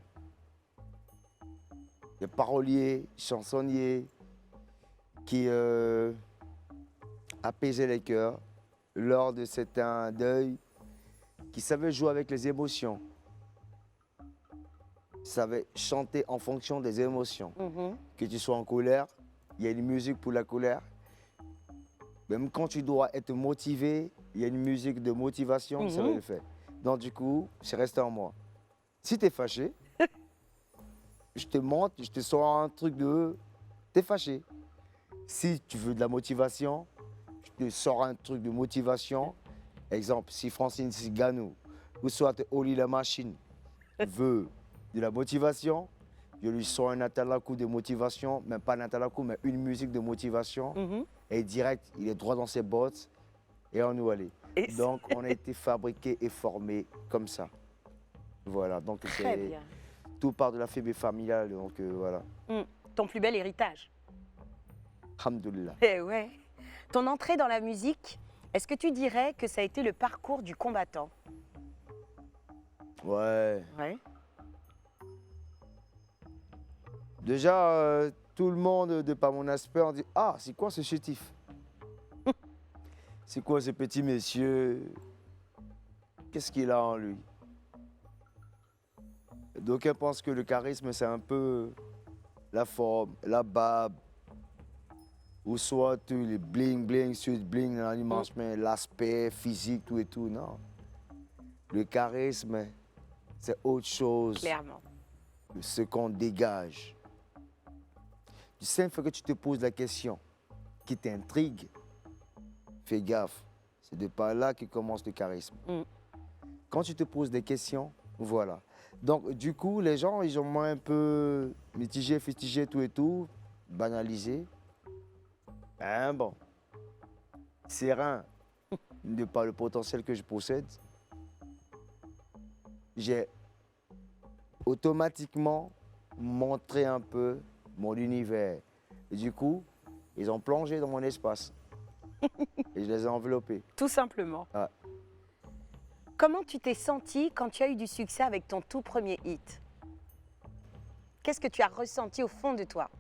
Des paroliers, chansonniers qui apaisaient les cœurs lors de certains deuils, qui savaient jouer avec les émotions, savaient chanter en fonction des émotions. mhm. Que tu sois en colère, il y a une musique pour la colère. Même quand tu dois être motivé, il y a une musique de motivation, ça va le faire. Donc du coup, c'est resté en moi. Si tu es fâché, je te montre, je te sors un truc de... T'es fâché. Si tu veux de la motivation, je te sors un truc de motivation. Exemple, si Francine Siganou ou soit Oli la machine veut de la motivation, je lui sors un atalakou de motivation, même pas un atalakou, mais une musique de motivation. Mhm. Et direct, il est droit dans ses bottes et on nous allait. Et Donc, on a été fabriqué et formé comme ça. Voilà, donc Très c'est bien. tout part de la fibre familiale, donc voilà. Ton plus bel héritage. Alhamdoulilah. Eh ouais. Ton entrée dans la musique, est-ce que tu dirais que ça a été le parcours du combattant? Ouais. Ouais. Déjà, tout le monde, de par mon aspect, on dit « Ah, c'est quoi ce chétif? C'est quoi ce petit monsieur? Qu'est-ce qu'il a en lui ?» D'aucuns pensent que le charisme, c'est un peu la forme, la barbe, ou soit les bling-bling, suite bling dans l'image, mais l'aspect physique, tout et tout. Non. Le charisme, c'est autre chose. Clairement. Ce qu'on dégage. Du simple fait que tu te poses la question, qui t'intrigue, fais gaffe. C'est de par là que commence le charisme. Quand tu te poses des questions, voilà. Donc, du coup, les gens, ils ont moins un peu mitigé, fustigé, tout et tout, banalisé. Ben bon, serein, de par le potentiel que je possède, j'ai automatiquement montré un peu mon univers. Et du coup, ils ont plongé dans mon espace. Et je les ai enveloppés. Tout simplement. Ouais. Comment tu t'es senti quand tu as eu du succès avec ton tout premier hit? Qu'est-ce que tu as ressenti au fond de toi?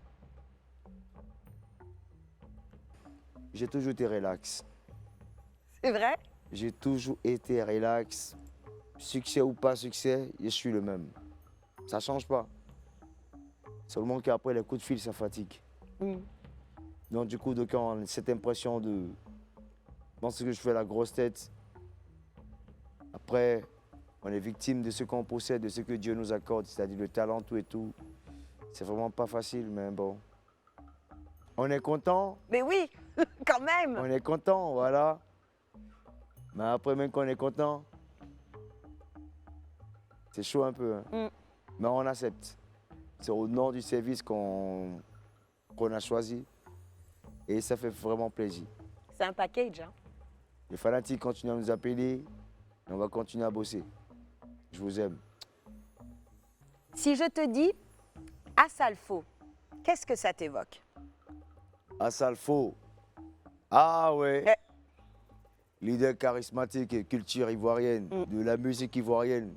J'ai toujours été relax. C'est vrai? J'ai toujours été relax. Succès ou pas succès, je suis le même. Ça ne change pas. Seulement qu'après, les coups de fil, ça fatigue. Donc du coup, quand on a cette impression de penser que je fais la grosse tête, après, on est victime de ce qu'on possède, de ce que Dieu nous accorde, c'est-à-dire le talent, tout et tout. C'est vraiment pas facile, mais bon. On est content. Mais oui, quand même. On est content, voilà. Mais après, même qu'on est content, c'est chaud un peu. Hein. Mais on accepte. C'est au nom du service qu'on a choisi. Et ça fait vraiment plaisir. C'est un package. Hein. Les fanatiques continuent à nous appeler. Et on va continuer à bosser. Je vous aime. Si je te dis Asalfo, qu'est-ce que ça t'évoque? Asalfo. Ah ouais. Eh. Leader charismatique et culture ivoirienne, de la musique ivoirienne.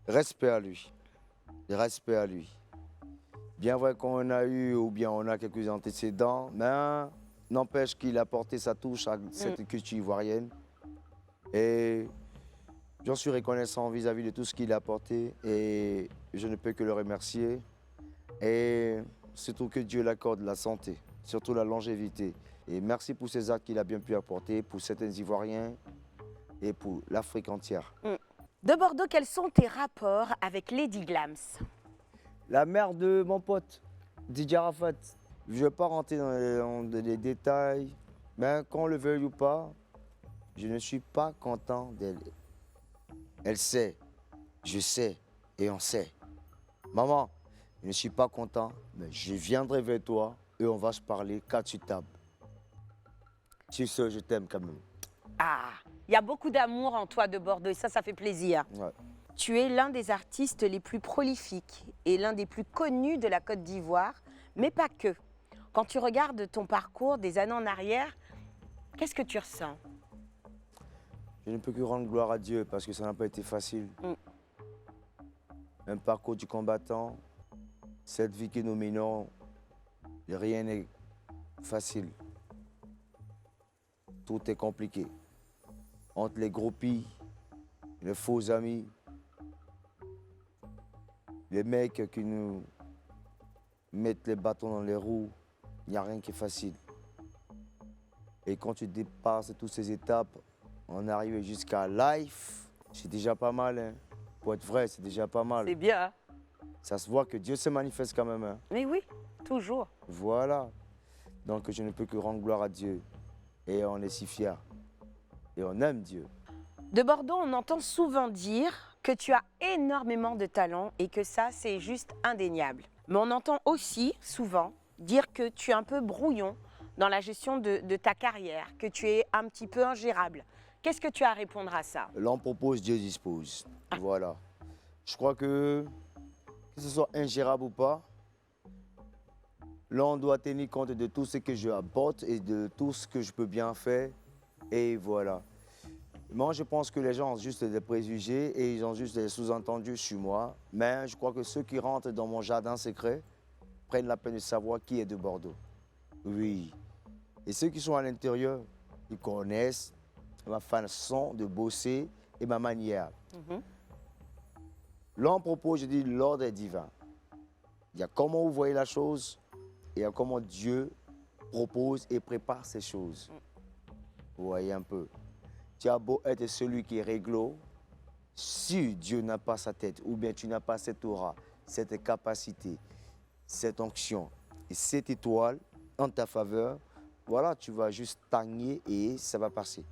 Respect à lui. Respect à lui. Bien vrai qu'on a eu ou bien on a quelques antécédents, mais n'empêche qu'il a porté sa touche à cette culture ivoirienne. Et j'en suis reconnaissant vis-à-vis de tout ce qu'il a apporté et je ne peux que le remercier. Et surtout que Dieu l'accorde la santé, surtout la longévité. Et merci pour ces actes qu'il a bien pu apporter pour certains Ivoiriens et pour l'Afrique entière. De Bordeaux, quels sont tes rapports avec Lady Glams? La mère de mon pote, DJ Arafat. Je ne vais pas rentrer dans les détails, mais qu'on le veuille ou pas, je ne suis pas content d'elle. Elle sait, je sais et on sait. Maman, je ne suis pas content, mais je viendrai vers toi et on va se parler quand tu tapes. Tu sais, je t'aime quand même. Ah, il y a beaucoup d'amour en toi de Bordeaux et ça fait plaisir. Ouais. Tu es l'un des artistes les plus prolifiques et l'un des plus connus de la Côte d'Ivoire, mais pas que. Quand tu regardes ton parcours des années en arrière, qu'est-ce que tu ressens? Je ne peux que rendre gloire à Dieu parce que ça n'a pas été facile. Un parcours du combattant, cette vie que nous menons, rien n'est facile. Tout est compliqué. Entre les groupies, les faux amis, les mecs qui nous mettent les bâtons dans les roues, il n'y a rien qui est facile. Et quand tu dépasses toutes ces étapes, on arrive jusqu'à life, c'est déjà pas mal. Hein. Pour être vrai, c'est déjà pas mal. C'est bien. Hein? Ça se voit que Dieu se manifeste quand même. Hein. Mais oui, toujours. Voilà. Donc je ne peux que rendre gloire à Dieu. Et on est si fiers. Et on aime Dieu. De Bordeaux, on entend souvent dire que tu as énormément de talent et que ça, c'est juste indéniable. Mais on entend aussi souvent dire que tu es un peu brouillon dans la gestion de ta carrière, que tu es un petit peu ingérable. Qu'est-ce que tu as à répondre à ça? L'homme propose, Dieu dispose. Voilà. Je crois que ce soit ingérable ou pas, l'on doit tenir compte de tout ce que je apporte et de tout ce que je peux bien faire. Et voilà. Moi, je pense que les gens ont juste des préjugés et ils ont juste des sous-entendus sur moi. Mais je crois que ceux qui rentrent dans mon jardin secret prennent la peine de savoir qui est de Bordeaux. Oui. Et ceux qui sont à l'intérieur, ils connaissent ma façon de bosser et ma manière. L'homme propose, je dis, l'ordre est divin. Il y a comment vous voyez la chose et il y a comment Dieu propose et prépare ces choses. Vous voyez un peu. Tu as beau être celui qui est réglo, si Dieu n'a pas sa tête, ou bien tu n'as pas cette aura, cette capacité, cette onction et cette étoile en ta faveur, voilà, tu vas juste stagner et ça va passer.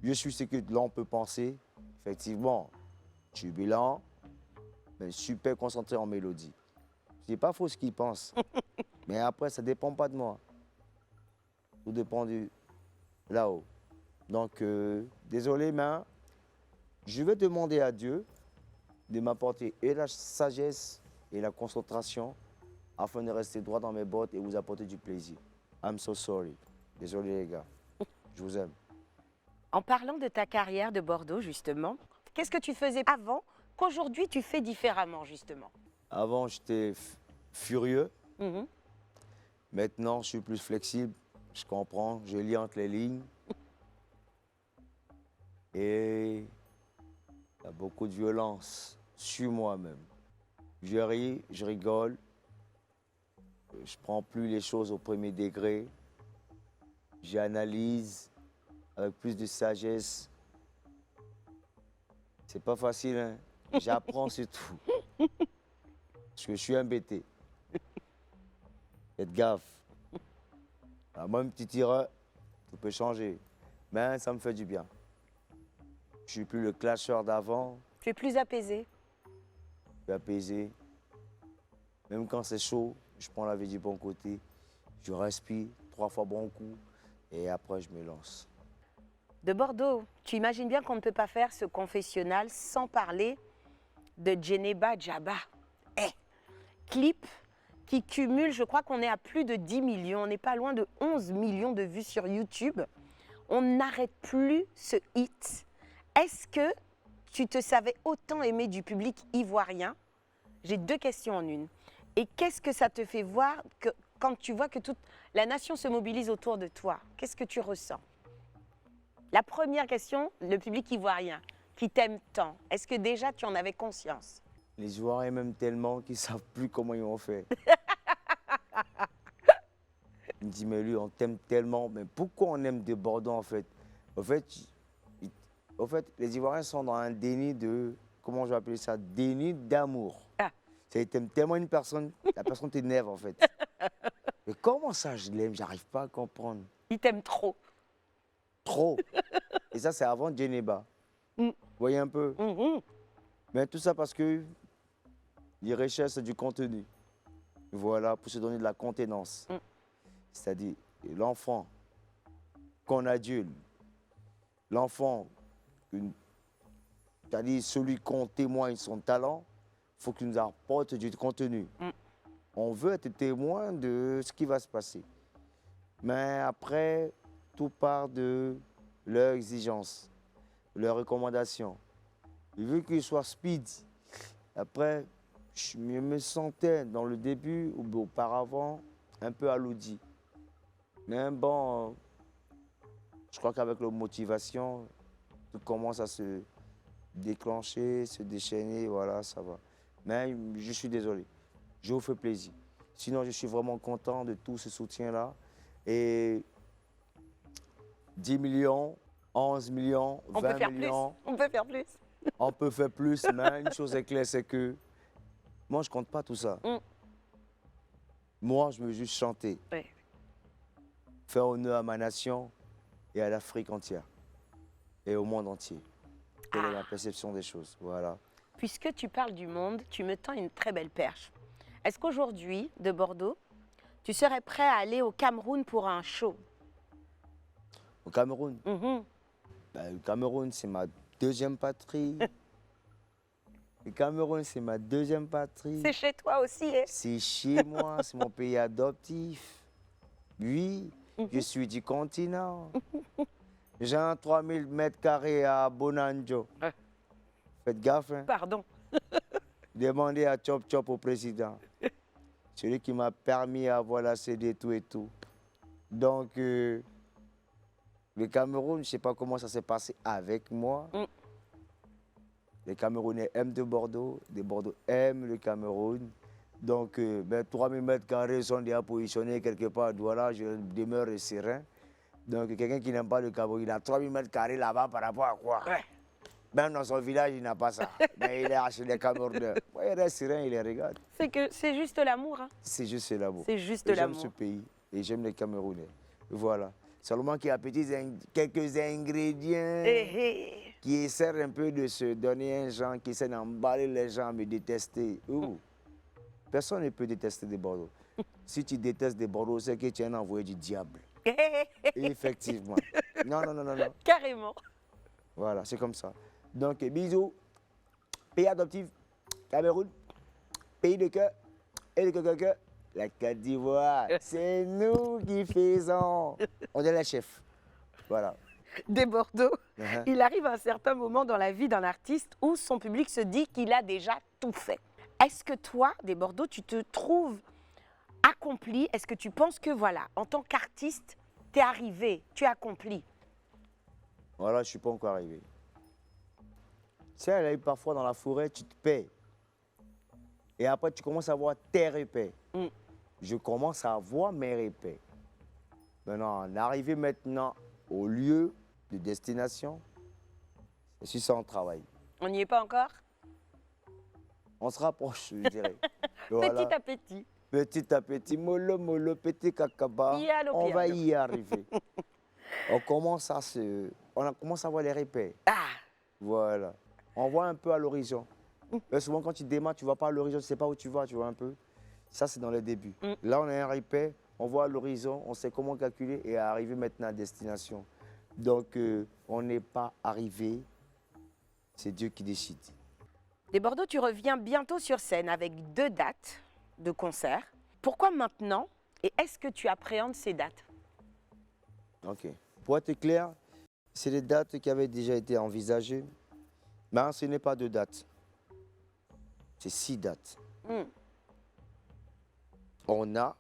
Je suis ce que l'on peut penser. Effectivement, turbulent, mais super concentré en mélodie. C'est pas faux ce qu'il pense. Mais après, ça dépend pas de moi. Tout dépend du là-haut. Donc, désolé, mais je vais demander à Dieu de m'apporter et la sagesse et la concentration afin de rester droit dans mes bottes et vous apporter du plaisir. I'm so sorry. Désolé, les gars. Je vous aime. En parlant de ta carrière de Bordeaux, justement, qu'est-ce que tu faisais avant qu'aujourd'hui tu fais différemment, justement? Avant, j'étais furieux. Mhm. Maintenant, je suis plus flexible. Je comprends, je lis entre les lignes. Et il y a beaucoup de violence sur moi-même. Je ris, je rigole. Je ne prends plus les choses au premier degré. J'analyse avec plus de sagesse. C'est pas facile, hein? J'apprends surtout. Parce que je suis embêté. Faites gaffe. Alors, moi, un petit tireur, tout peut changer. Mais ça me fait du bien. Je suis plus le clasheur d'avant. Tu es plus apaisé. Je suis apaisé. Même quand c'est chaud, je prends la vie du bon côté. Je respire 3 fois bon coup. Et après, je me lance. De Bordeaux, tu imagines bien qu'on ne peut pas faire ce confessionnal sans parler de Djeneba Djaba. Clip qui cumule, je crois qu'on est à plus de 10 millions, on n'est pas loin de 11 millions de vues sur YouTube. On n'arrête plus ce hit. Est-ce que tu te savais autant aimer du public ivoirien? J'ai 2 questions en une. Et qu'est-ce que ça te fait voir quand tu vois que toute la nation se mobilise autour de toi? Qu'est-ce que tu ressens? La première question, le public ivoirien qui t'aime tant, est-ce que déjà tu en avais conscience? Les Ivoiriens m'aiment tellement qu'ils ne savent plus comment ils ont fait. Il me dit, mais lui, on t'aime tellement. Mais pourquoi on aime de Bordeaux, en fait? En fait, les Ivoiriens sont dans un déni de, comment je vais appeler ça? Déni d'amour. Ah. Ils t'aiment tellement une personne, la personne t'énerve, en fait. Mais comment ça, je l'aime? J'arrive pas à comprendre. Ils t'aiment trop. Trop. Et ça, c'est avant Djeneba. Mm. Vous voyez un peu? Mhm. Mais tout ça parce que ils recherchent du contenu. Voilà, pour se donner de la contenance. Mm. C'est-à-dire l'enfant qu'on adulte, l'enfant, c'est-à-dire celui qu'on témoigne son talent, il faut qu'il nous apporte du contenu. Mm. On veut être témoin de ce qui va se passer. Mais après, tout part de leurs exigences, leurs recommandations. Vu qu'il soit speed, après, je me sentais dans le début ou auparavant un peu alourdi. Mais bon, je crois qu'avec la motivation, tout commence à se déclencher, se déchaîner, voilà, ça va. Mais je suis désolé, je vous fais plaisir. Sinon, je suis vraiment content de tout ce soutien-là. Et 10 millions, 11 millions, On peut 20 faire millions. plus. On peut faire plus. On peut faire plus, mais une chose est claire, c'est que moi, je ne compte pas tout ça. Mm. Moi, je veux juste chanter, Ouais. faire honneur à ma nation et à l'Afrique entière et au monde entier. Telle est ma perception des choses. Voilà. Puisque tu parles du monde, tu me tends une très belle perche. Est-ce qu'aujourd'hui, de Bordeaux, tu serais prêt à aller au Cameroun pour un show? Au Cameroun, Mhm. le Cameroun, c'est ma deuxième patrie. Le Cameroun, c'est ma deuxième patrie. C'est chez toi aussi, hein? C'est chez moi, c'est mon pays adoptif. Oui, je suis du continent. J'ai un 3000 mètres carrés à Bonanjo. Ouais. Faites gaffe, hein. Pardon. Demandez à Chop Chop au président. Celui qui m'a permis d'avoir la CD, tout et tout. Donc, le Cameroun, je ne sais pas comment ça s'est passé avec moi. Mm. Les Camerounais aiment de Bordeaux aiment le Cameroun. Donc, 3000 mètres carrés sont déjà positionnés quelque part. Voilà, je demeure serein. Donc, quelqu'un qui n'aime pas le Cameroun, il a 3000 mètres carrés là-bas par rapport à quoi? Ouais. Même dans son village, il n'a pas ça. Mais il est chez les Camerounais. Ouais, il reste serein, il les regarde. C'est juste l'amour, hein? C'est juste l'amour. C'est juste Et j'aime l'amour. ce pays. et j'aime les Camerounais. Voilà. Seulement qu'il y a quelques ingrédients qui essaient un peu de se donner un genre, qui essaient d'emballer les gens à me détester. Ouh. Personne ne peut détester des Bordeaux. Si tu détestes des Bordeaux, c'est que tu es un envoyé du diable. Effectivement. Non, non, non, non, non. Carrément. Voilà, c'est comme ça. Donc, bisous. Pays adoptif, Cameroun. Pays de cœur et de cœur, la Côte d'Ivoire. C'est nous qui faisons. On est les chefs. Voilà. Des Bordeaux, Uh-huh. il arrive à un certain moment dans la vie d'un artiste où son public se dit qu'il a déjà tout fait. Est-ce que toi, des Bordeaux, tu te trouves accompli? Est-ce que tu penses que, voilà, en tant qu'artiste, tu es arrivé, tu as accompli? Voilà, je ne suis pas encore arrivé. Tu sais, elle arrive parfois dans la forêt, tu te paies. Et après, tu commences à voir tes repères. Je commence à voir mes repères. Maintenant, on est arrivé maintenant au lieu de destination. Et c'est ça, on travaille. On n'y est pas encore? On se rapproche, je dirais. Voilà. Petit à petit. Petit à petit, mollo, mollo, petit cacaba, Piano, on va piano. y arriver. On commence à voir les repères. Ah, Voilà. On voit un peu à l'horizon. Mais souvent, quand tu démarres, tu ne vas pas à l'horizon, tu ne sais pas où tu vas, tu vois un peu. Ça, c'est dans les débuts. Là, on a un repère, on voit à l'horizon, on sait comment calculer et arriver maintenant à destination. Donc, on n'est pas arrivé, c'est Dieu qui décide. des Bordeaux, tu reviens bientôt sur scène avec 2 dates de concert. Pourquoi maintenant? Et est-ce que tu appréhendes ces dates? Ok. Pour être clair, c'est des dates qui avaient déjà été envisagées, mais ce n'est pas 2 dates. C'est 6 dates. On a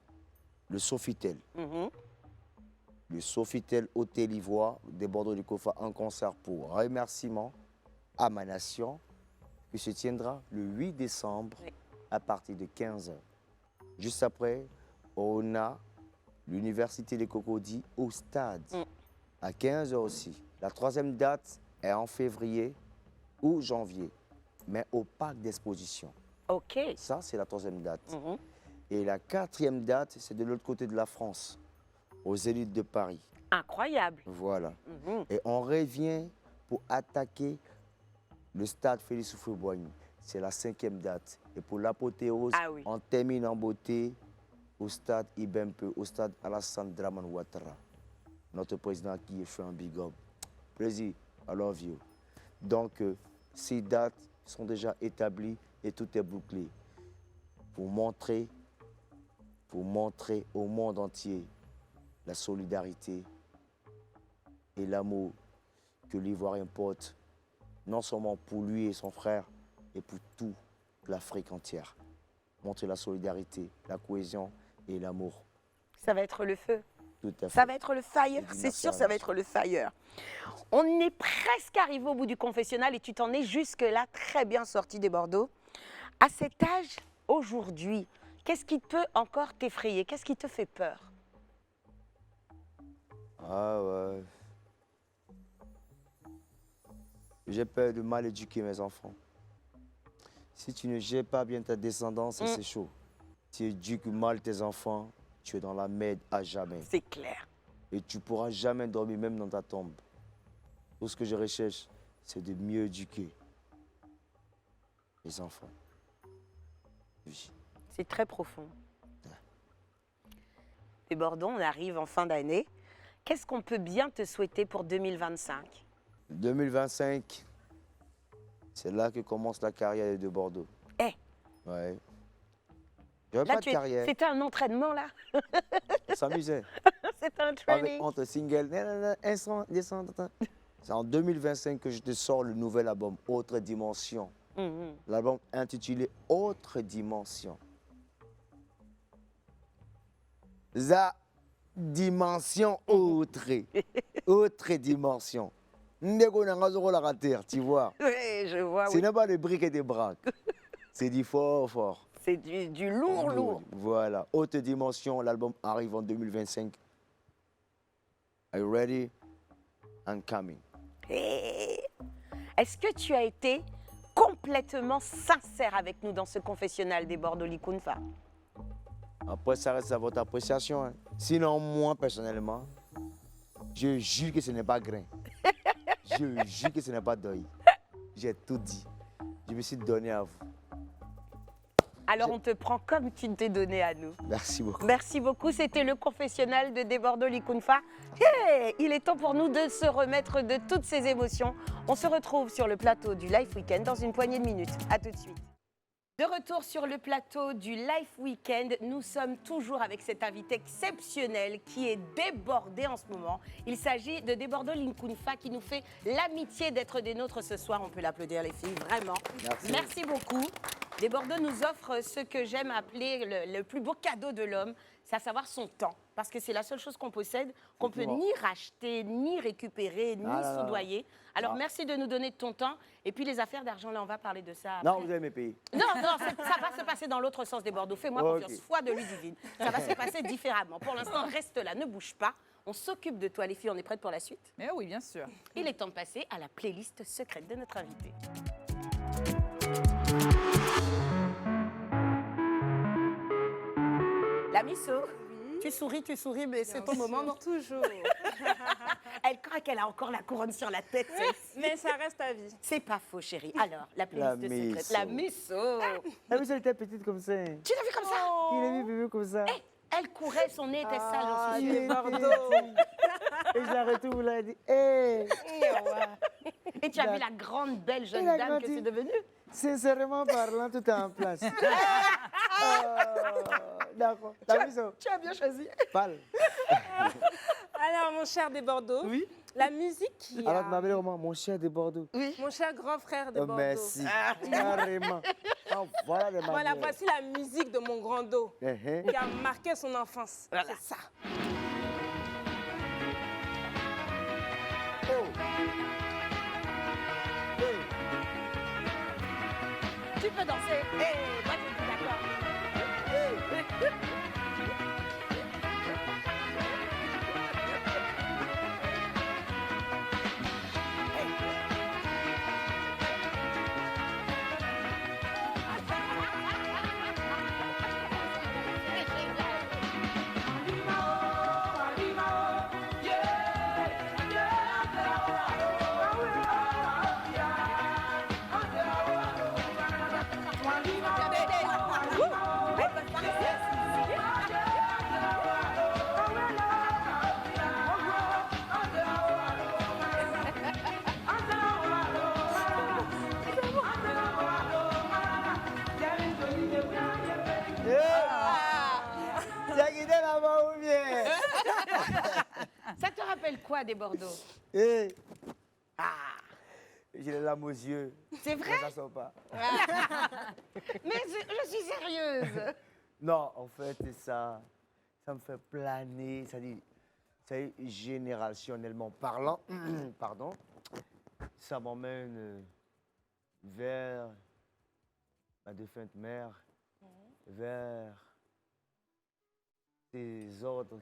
le Sofitel. Le Sofitel Hôtel Ivoire des Bordeaux du Kofa, un concert pour remerciement à ma nation qui se tiendra le 8 décembre à partir de 15h. Juste après, on a l'Université des Cocody au stade à 15h aussi. La 3e date est en février ou janvier, mais au parc d'exposition. Ok. Ça, c'est la 3e date. Et la 4e date, c'est de l'autre côté de la France, aux Zénith de Paris. Incroyable. Voilà. Et on revient pour attaquer le stade Félix Houphouët-Boigny. C'est la 5e date. Et pour l'apothéose, Ah oui. on termine en beauté au stade Ibempe, au stade Alassane Dramane Ouattara. Notre président qui est fait un big up. Plaisir, I love you. Donc, ces dates sont déjà établies et tout est bouclé pour montrer au monde entier la solidarité et l'amour que l'Ivoirien porte, non seulement pour lui et son frère, mais pour toute l'Afrique entière. Montrer la solidarité, la cohésion et l'amour. Ça va être le feu. Tout à fait. Ça va être le fire, Et c'est merci sûr, à ça va la être le fire. On est presque arrivé au bout du confessionnal et tu t'en es jusque-là très bien sorti des Bordeaux. À cet âge, aujourd'hui, qu'est-ce qui peut encore t'effrayer? Qu'est-ce qui te fait peur? Ah ouais. J'ai peur de mal éduquer mes enfants. Si tu ne gères pas bien ta descendance, c'est chaud. Si tu éduques mal tes enfants, tu es dans la merde à jamais. C'est clair. Et tu ne pourras jamais dormir même dans ta tombe. Tout ce que je recherche, c'est de mieux éduquer les enfants. Oui. C'est très profond. Des Bordeaux, on arrive en fin d'année. Qu'est-ce qu'on peut bien te souhaiter pour 2025? 2025, c'est là que commence la carrière de Bordeaux. Eh, Ouais. J'avais là, pas de carrière. c'était un entraînement, là. On s'amusait. C'est un Avec, training. entre singles, instant, descend, c'est en 2025 que je te sors le nouvel album, Autre Dimension. L'album intitulé Autre Dimension. La dimension autre. Autre dimension. Ndeko na ngazo la rater, tu vois. Oui, je vois, Ce oui. n'est pas des briques et des braques. C'est du fort, fort. C'est du lourd, lourd. Voilà. Haute dimension, l'album arrive en 2025. Are you ready? I'm coming. Et est-ce que tu as été complètement sincère avec nous dans ce confessionnal des Bordeaux Likunfa? Après, ça reste à votre appréciation. Hein. Sinon, moi, personnellement, je jure que ce n'est pas grain. Je jure que ce n'est pas deuil. J'ai tout dit. Je me suis donné à vous. Alors, on te prend comme tu t'es donné à nous. Merci beaucoup. Merci beaucoup. C'était le confessionnal de Debordo Likunfa. Hey, il est temps pour nous de se remettre de toutes ces émotions. On se retrouve sur le plateau du Life Weekend dans une poignée de minutes. À tout de suite. De retour sur le plateau du Life Weekend, nous sommes toujours avec cet invité exceptionnel qui est débordé en ce moment. Il s'agit de Debordo Likunfa qui nous fait l'amitié d'être des nôtres ce soir. On peut l'applaudir les filles, vraiment. Merci beaucoup. Debordo nous offre ce que j'aime appeler le plus beau cadeau de l'homme, c'est à savoir son temps. Parce que c'est la seule chose qu'on possède, qu'on peut ni racheter, ni récupérer, ni soudoyer. Alors merci de nous donner de ton temps. Et puis les affaires d'argent, là, on va parler de ça après. Non, vous allez me payer. Non, ça va se passer dans l'autre sens, Debordo. Fais-moi confiance, foi de Ludivine. Ça va se passer différemment. Pour l'instant, reste là, ne bouge pas. On s'occupe de toi, les filles. On est prêtes pour la suite? Mais oui, bien sûr. Il est temps de passer à la playlist secrète de notre invité. La Misso, tu souris, mais c'est ton moment, non? Toujours. Elle croit qu'elle a encore la couronne sur la tête. Mais ça reste à vie. C'est pas faux, chérie. Alors, la playlist secrète. La Misso. La Misso, elle était petite comme ça. Tu l'as vu comme ça? Il a vu bébé comme ça. Elle courait, son nez était sale, j'en suis sûre. Bordeaux. Et je la retourne, elle a dit, hé. Et tu as vu la grande, belle jeune dame que c'est devenue? Sincèrement parlant, tout est en place. D'accord. La Misso. Tu as bien choisi. Parle. Alors, mon cher des Bordeaux, Oui. la musique qui Alors, tu m'appelles comment? Mon cher de Bordeaux. Oui. Mon cher grand frère de Bordeaux. Merci. Carrément. Voilà les Voilà, manières. voici la musique de mon grand dos qui a marqué son enfance. Voilà. C'est ça. Tu peux danser. Moi, je suis d'accord. Ça te rappelle quoi des Bordeaux? J'ai les larmes aux yeux. C'est vrai? Mais ça sort pas. Mais je suis sérieuse. Non, en fait, c'est ça. Ça me fait planer. Ça dit, générationnellement parlant, pardon, ça m'emmène vers ma défunte mère, vers ses ordres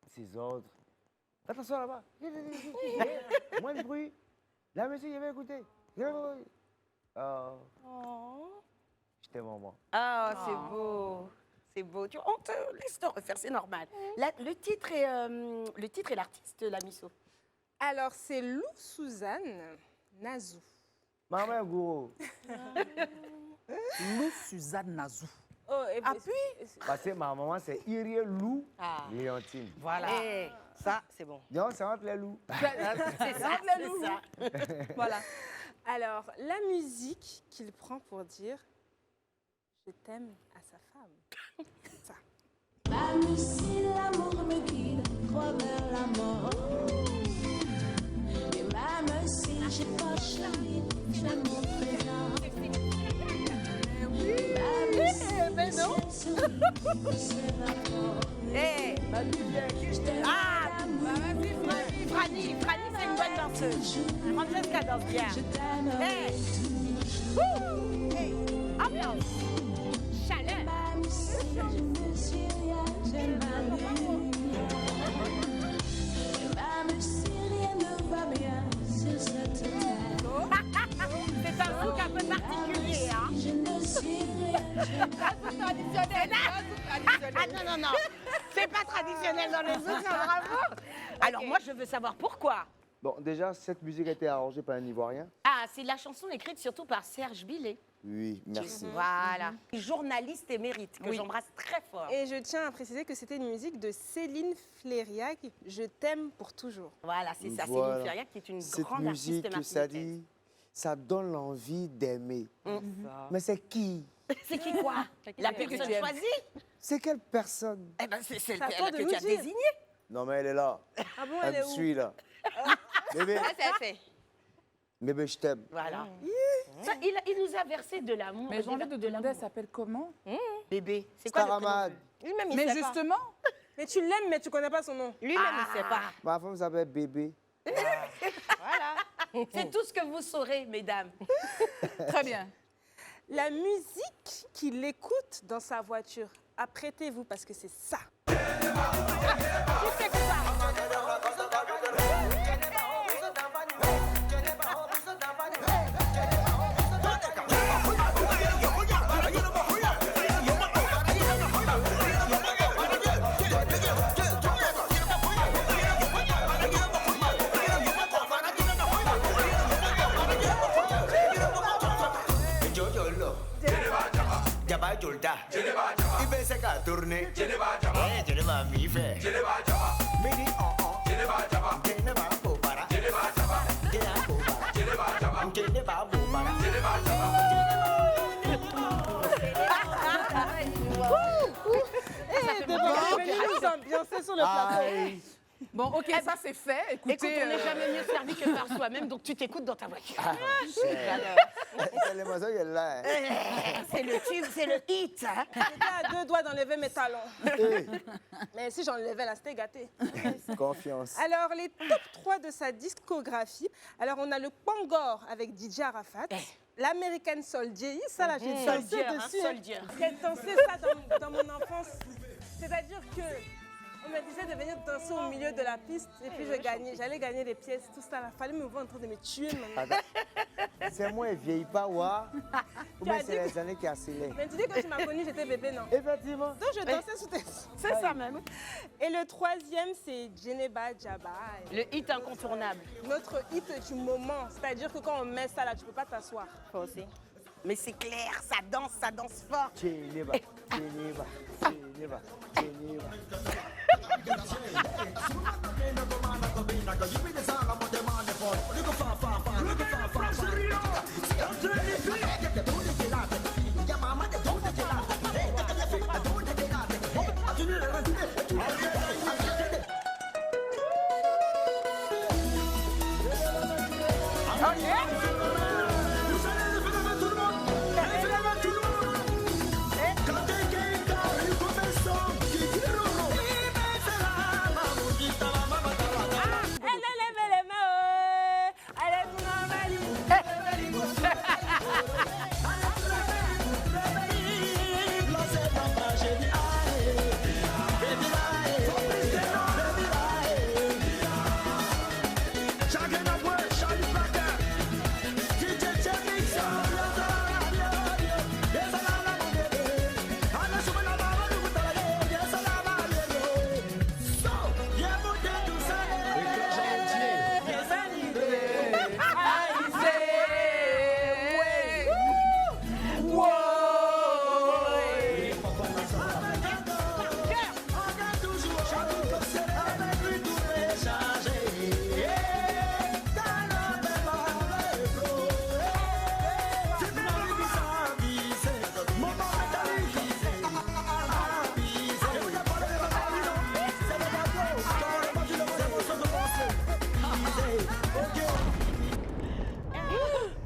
ses ordres. Attention là-bas. Moins de bruit. Là, monsieur, je vais écouter. Je t'aime, maman. Ah, c'est beau. C'est beau. On te laisse te refaire, c'est normal. Le titre et l'artiste, la Misso. Alors, c'est Lou Suzanne Nazou. Maman, gourou. Lou Suzanne Nazou. Oh, et puis Parce que ma maman, c'est Irie Lou Léontine. Voilà. Ça, c'est bon. Non, c'est entre les loups. C'est ça, c'est ça. Voilà. Alors, la musique qu'il prend pour dire « je t'aime » à sa femme. Ça. Même si l'amour me guide droit vers la mort, et même si j'ai pas choisi, fais mon présent. Même si mais non. Franny, c'est une bonne danseuse. Francesca danse bien. Ambiance. Chaleur. Même si rien ne va bien sur cette terre, C'est un look un peu particulier, hein. je ne suis rien. Traditionnel. dans les autres, bravo. Alors moi, je veux savoir pourquoi. Bon, déjà, cette musique a été arrangée par un Ivoirien. Ah, c'est la chanson écrite surtout par Serge Billet. Oui, merci. Voilà. Journaliste émérite, que Oui. j'embrasse très fort. Et je tiens à préciser que c'était une musique de Céline Flériac, Je t'aime pour toujours. Voilà, c'est ça, Voilà. Céline Flériac qui est une Cette grande musique, artiste ça martiniquaise. dit, ça donne l'envie d'aimer. Mais c'est qui? C'est qui quoi? La que tu personne aimes. choisie? C'est quelle personne? Eh ben, c'est celle C'est à toi de que nous tu as dire. désignée. Non, mais elle est là. Ah bon, Elle elle me est où? suit là. Bébé, bébé, je t'aime. Voilà. Ça, il nous a versé de l'amour. Mais j'ai envie de demander, elle s'appelle comment? Bébé, c'est quoi le prénom? Staramad. Lui-même, il Mais sait pas. justement, Mais tu l'aimes, mais tu connais pas son nom. Lui-même, il sait pas. Ma femme s'appelle Bébé. Voilà. C'est tout ce que vous saurez, mesdames. très bien. La musique qu'il écoute dans sa voiture. Apprêtez-vous parce que c'est ça. Nous ambiancer sur le plateau. Aïe. Bon, ok, ça c'est fait. Écoute, Écoutez, on n'est jamais mieux servi que par soi-même, donc tu t'écoutes dans ta voiture. C'est l'émotion qu'elle a. Hein. C'est le tube, c'est le hit. Hein. J'étais à deux doigts d'enlever mes talons. Hey, Mais si j'enlevais là, c'était gâté. confiance. Alors, les top 3 de sa discographie. Alors, on a le Pangor avec DJ Arafat. L'American Soldier, ça là, j'ai dansé Soldier, hein, dessus. soldier. J'ai dansé ça dans mon enfance. C'est-à-dire que on me disait de venir danser au milieu de la piste et puis j'allais gagner des pièces, tout ça. Il fallait me voir en train de me tuer maintenant. C'est moi, elle vieillit pas, ouah. Ou bien as c'est dit les années qui accélèrent. Mais tu dis que tu m'as connue, j'étais bébé, non? Effectivement. Donc je dansais sous tes... C'est ça même. Et le troisième, c'est Djeneba Djaba. Le hit incontournable. Notre hit du moment. C'est-à-dire que quand on met ça là, tu peux pas t'asseoir. Toi aussi. Mais c'est clair, ça danse fort. Geneva, Geneva, Geneva, Geneva.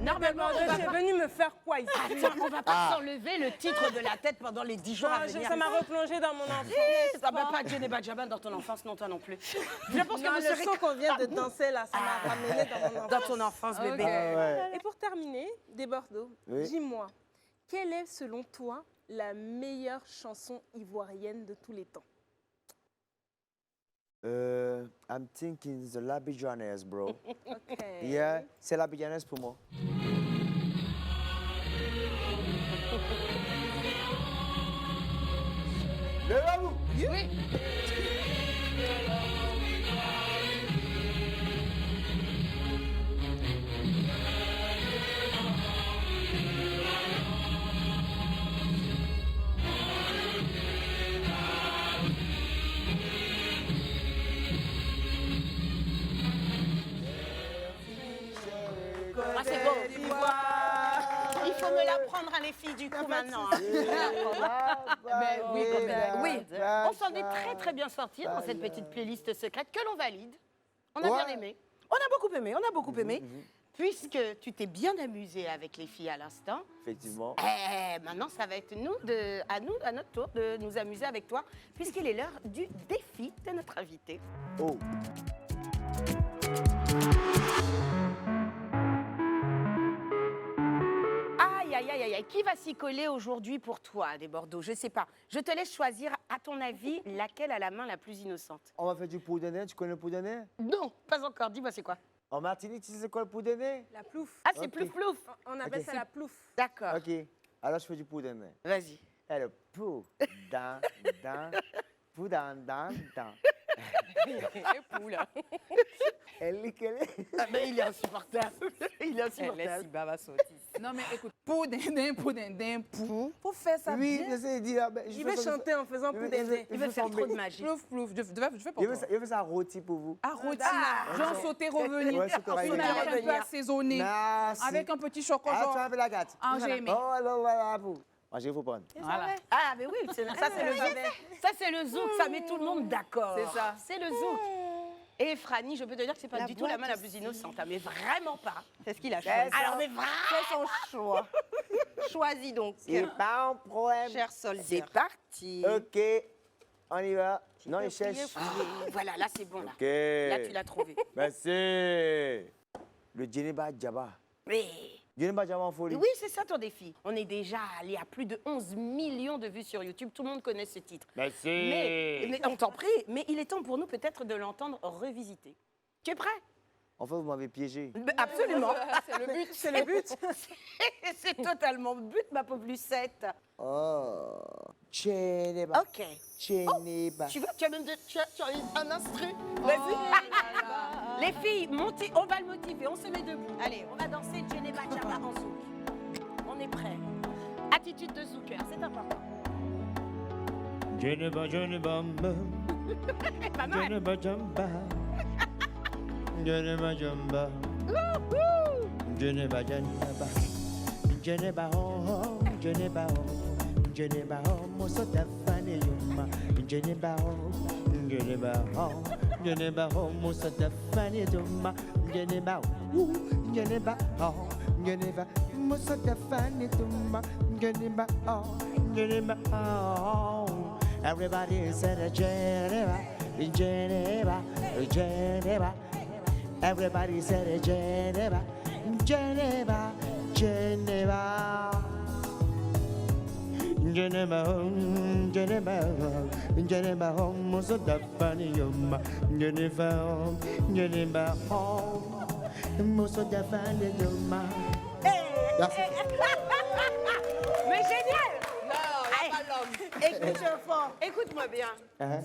Normalement, Tu es venu me faire quoi ici? on va pas s'enlever le titre de la tête pendant les 10 jours à venir. Ça m'a replongé dans mon enfance. Ça va pas Djeneba Djaba dans ton enfance, non toi non plus. Je pense Non, que vous le serez son qu'on vient de danser là, ça m'a ramené dans mon enfance. dans ton enfance, bébé. Ok. Ah ouais. Et pour terminer, des Bordeaux, Oui. dis-moi, quelle est selon toi la meilleure chanson ivoirienne de tous les temps? I'm thinking the l'Abidjanaise, bro. Ok. Yeah, c'est l'Abidjanaise pour moi. Levez-vous. va me l'apprendre, hein, les filles, du coup, maintenant. Hein. Oui, on s'en est très très bien sortis dans cette petite playlist secrète que l'on valide. On a bien aimé. On a beaucoup aimé, on a beaucoup aimé. Puisque tu t'es bien amusé avec les filles à l'instant, Effectivement. maintenant ça va être à notre tour de nous amuser avec toi, puisqu'il est l'heure du défi de notre invité. Oh. Aïe, aïe, aïe, aïe, aïe. Qui va s'y coller aujourd'hui pour toi, des Bordeaux? Je sais pas. Je te laisse choisir, à ton avis, laquelle a la main la plus innocente. On va faire du poudrenet. Tu connais le poudrenet? Non, pas encore. Dis-moi, c'est quoi? En Martinique, tu sais c'est quoi le poudrenet? La plouf. Ah, c'est Ok. plus flouf. On appelle Ok. ça la plouf. D'accord. Ok. Alors, je fais du poudrenet. Vas-y. Et le pou, dan, dan, pou, dan, dan, dan. Elle est quelle est? Ah ben, il est insupportable. Il est insupportable. Non, mais écoute, pour dindin, pou. Faut faire ça Oui, bien. je sais, il dit. ah, ben, je Il fais veut ça- chanter en faisant je pour fais- des Il veut faire trop de magie. Plouf, plouf. Je fais pour Il toi. veut ça rôti pour vous. Ah, rôti. Ah, Genre sauter, revenir. Ouais, sauter, Sauter revenir. avec un peu assaisonné. Merci. Avec un petit chocolat, Ah, tu genre as fait la gâte. enjamé. Oh, là, voilà, vous. Manger, il faut prendre. Voilà. Ah, mais oui, ça c'est le zouk. Ça c'est le zouk, ça met tout le monde d'accord. C'est ça. C'est le zouk. Et Franny, je peux te dire que c'est pas du tout la main la plus innocente, hein, mais vraiment pas. C'est ce qu'il a choisi. Alors, mais vraiment, C'est son choix. Choisis donc, C'est pas un problème. cher soldat. c'est parti. Ok, on y va. Non, il cherche. Ah, voilà, là c'est bon là. Ok. Là tu l'as trouvé. Merci. Le Djeneba Djaba. Mais Djeneba Djaba en folie. oui, c'est ça ton défi. On est déjà allé à plus de 11 millions de vues sur YouTube. Tout le monde connaît ce titre. Merci. Mais on t'en prie, mais il est temps pour nous peut-être de l'entendre revisiter. Tu es prêt? En fait, vous m'avez piégé. Absolument. C'est le but. C'est le but. C'est totalement le but, ma pauvre Lucette. Oh. Djeneba. Ok. Djeneba. Tu as même tu as un instru. Vas-y. Les filles, montez, on va le motiver, on se met debout. Allez, on va danser Djeneba Djaba en zouk. On est prêt. Attitude de zouker, c'est important. Djeneba, Djeneba, Pas mal. Djeneba Djamba. Djeneba Djamba. Djeneba Djeneba. Djeneba oh, Djeneba oh. Djeneba oh, Mosota Fane Yuma. Djeneba oh, Djeneba oh. Djeneba oh, Mosota Fane Yuma. Djeneba oh, Djeneba oh. Djeneba Mosota Fane Yuma. Djeneba oh, Djeneba oh. Everybody said Geneva, Geneva, Geneva. Everybody said Geneva, Geneva, Geneva. Geneva, Geneva, Geneva, most of the funny yum. Geneva, Geneva, most of the funny yum. Merci. Mais génial. Écoute-moi bien.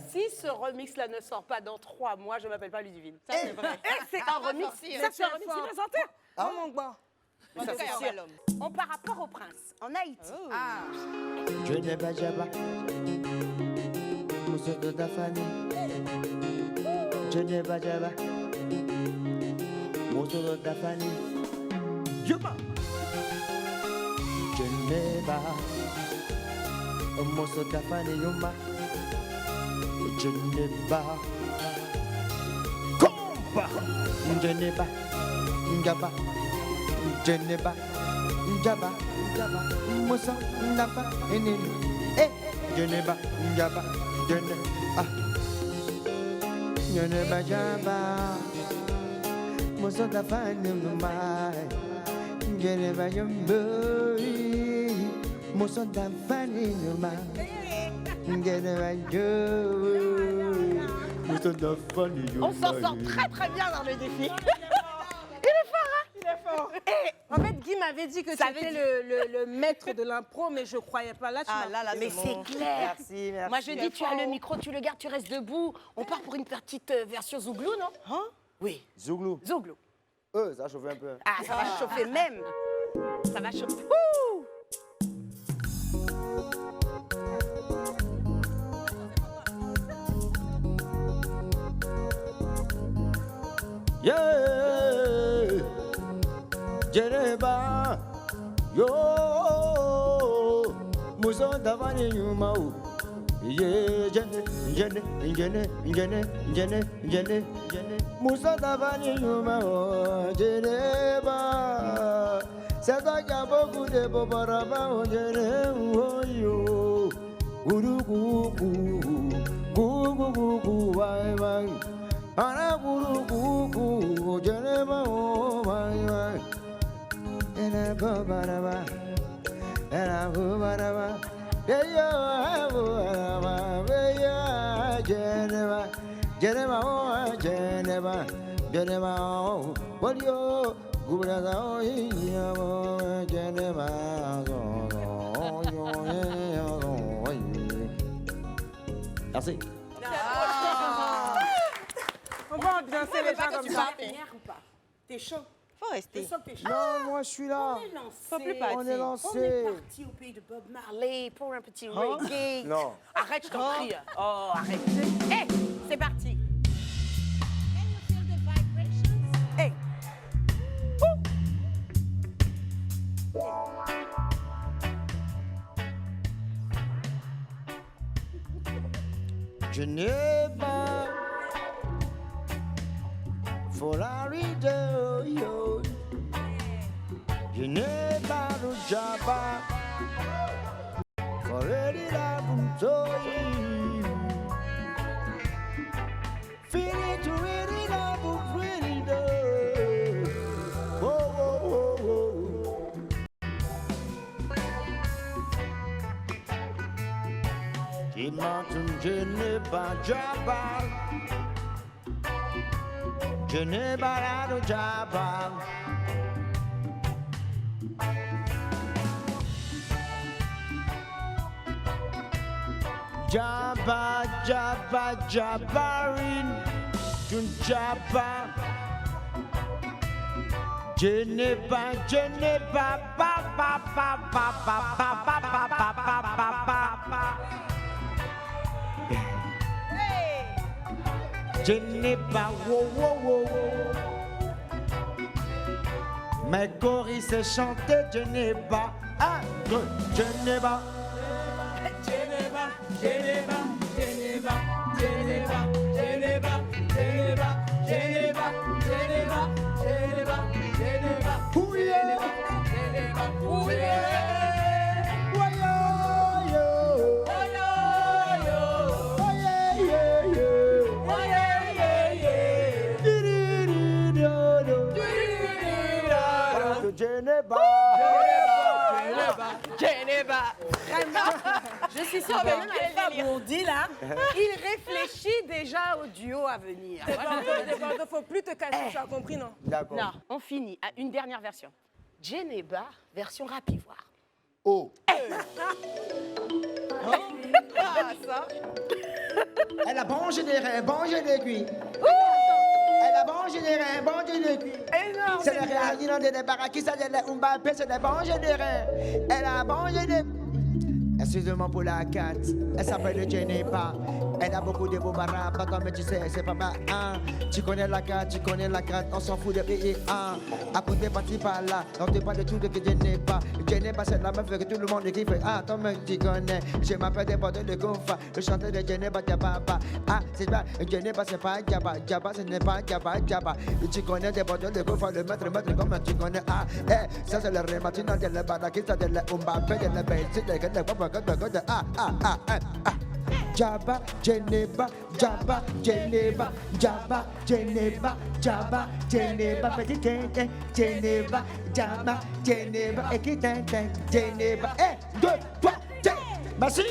Si ce remix-là ne sort pas dans 3 mois, je m'appelle pas Ludivine. Ça, c'est vrai. C'est un remix. Ça, c'est un remix innocentaire. Ah. Mon gars. Ça, c'est sûr. On part à Port-au-Prince, en Haïti. Ah. Geneva, Jaba, most of the funny. Geneva, Jaba, most of the funny. Yuma. Geneva. Most of the funny yuma. Geneva. Compa. Geneva. Jaba. Geneva. Jaba. Jaba. Most of the funny. Eh. Geneva. Jaba. Geneva. Geneva. Jaba. Most of the funny yuma. Geneva. Jumbo. Most of the funny yuma. On s'en sort très très bien dans le défi. Il est fort. En fait, Guy m'avait dit que tu Ça veut étais dire- le maître de l'impro, mais je croyais pas. Là, tu Ah m'as- là, là, Mais c'est c'est bon. clair. Merci, merci. Moi, je dis, tu as le micro, tu le gardes, tu restes debout. On part pour une petite version Zouglou, non? Hein? Oui, Zouglou. Zouglou. Ça a chauffé un peu. Ah, ça va chauffer même. Ça va chauffer. Ouh. Yeah, Geneva, yo. muso davani nyuma o. Ye jene jene jene jene jene jene jene muso davani nyuma o jene ba. C'est toi qui as beaucoup de beaux paravents, yo. Guru guru guru guru bye bye. Ana guru guru jenema oh bye bye. Ena go baraba, ena go baraba. Deyo go baraba, deyo jenema, jenema oh jenema, jenema oh. What yo? Merci. On va ambiancer les gens comme ça. Ou pas? T'es chaud? Faut rester. Je sens que t'es chaud. Non, moi je suis là. On est lancé. Faut plus partir. On est On est lancé. parti au pays de Bob Marley pour un petit reggae. Non. Arrête, je t'en prie. Oh, arrête. Hé, c'est parti. Hey. Je n'ai pas Florida, yo. Je n'ai pas de Java. Florida, Fini to read up, Florida. Oh, oh, oh, oh. Je n'ai pas Java. Je n'ai pas de Java. Java, Java, Javarin, Java. Je n'ai pas, pa, pa, pa, pa, pa, pa, pa, pa, pa, pa, pa, pa. Je n'ai pas, wow, wow, wow. Mes choristes chantaient, je n'ai pas, je n'ai pas. Vraiment, je suis sûre que même Alpha Blondy, là, il réfléchit déjà au duo à venir. Il ne faut plus te casser, tu as compris, non? D'accord. Non, on finit à une dernière version. Geneba, version rapivoire. Oh. Ça. Elle a mangé des reins, mangé des cuits. Elle a mangé des reins, mangé des cuits. Énorme. C'est le réagissement de Barakisa, de Mbappé, c'est de manger des reins. Elle a mangé des... Excusez-moi pour la 4, elle s'appelle Geneba. Elle a beaucoup de beaux marabas, comme tu sais, c'est pas mal. Hein. Tu connais la 4, on s'en fout de payer. Hein. À côté, parti par là, on te parle de tout de que Geneba. Geneba, c'est la meuf que tout le monde kiffe. Ah, toi, même tu connais. Je m'appelle des portes de Kofa, le chanteur de Geneba, Jababa. Ah, c'est pas Geneba, c'est pas Jabba. Jabba, ce n'est pas Jabba, Jabba. Tu connais des portes de Kofa, le maître, comme tu connais. Ah, ça c'est le rématinant de la Barakisa, de la Mbappé, de la Belgique, de la Papa. Jabba, Geneba, Jabba, Geneba, Jabba, Geneba, Jabba, Geneba, petit tin, Geneba, Jabba, Geneba, et qui tin, Geneba, 1, 2, 3, merci.